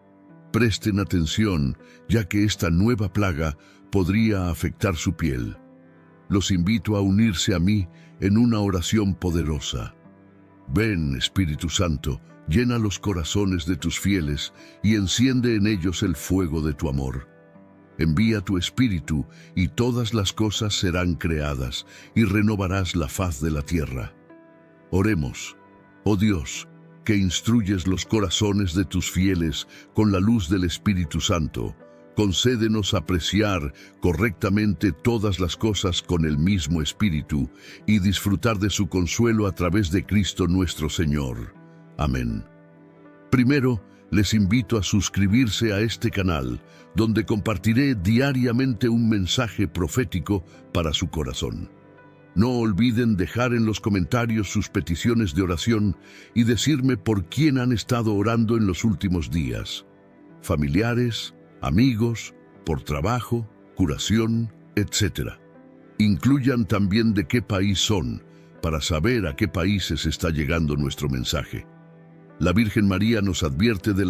Presten atención, ya que esta nueva plaga podría afectar su piel. Los invito a unirse a mí en una oración poderosa. Ven, Espíritu Santo, llena los corazones de tus fieles y enciende en ellos el fuego de tu amor. Envía tu Espíritu y todas las cosas serán creadas y renovarás la faz de la tierra. Oremos. Oh Dios, que instruyes los corazones de tus fieles con la luz del Espíritu Santo, concédenos apreciar correctamente todas las cosas con el mismo Espíritu y disfrutar de su consuelo a través de Cristo nuestro Señor. Amén. Primero, les invito a suscribirse a este canal, donde compartiré diariamente un mensaje profético para su corazón. No olviden dejar en los comentarios sus peticiones de oración y decirme por quién han estado orando en los últimos días. Familiares, amigos, por trabajo, curación, etc. Incluyan también de qué país son, para saber a qué países está llegando nuestro mensaje. La Virgen María nos advierte de la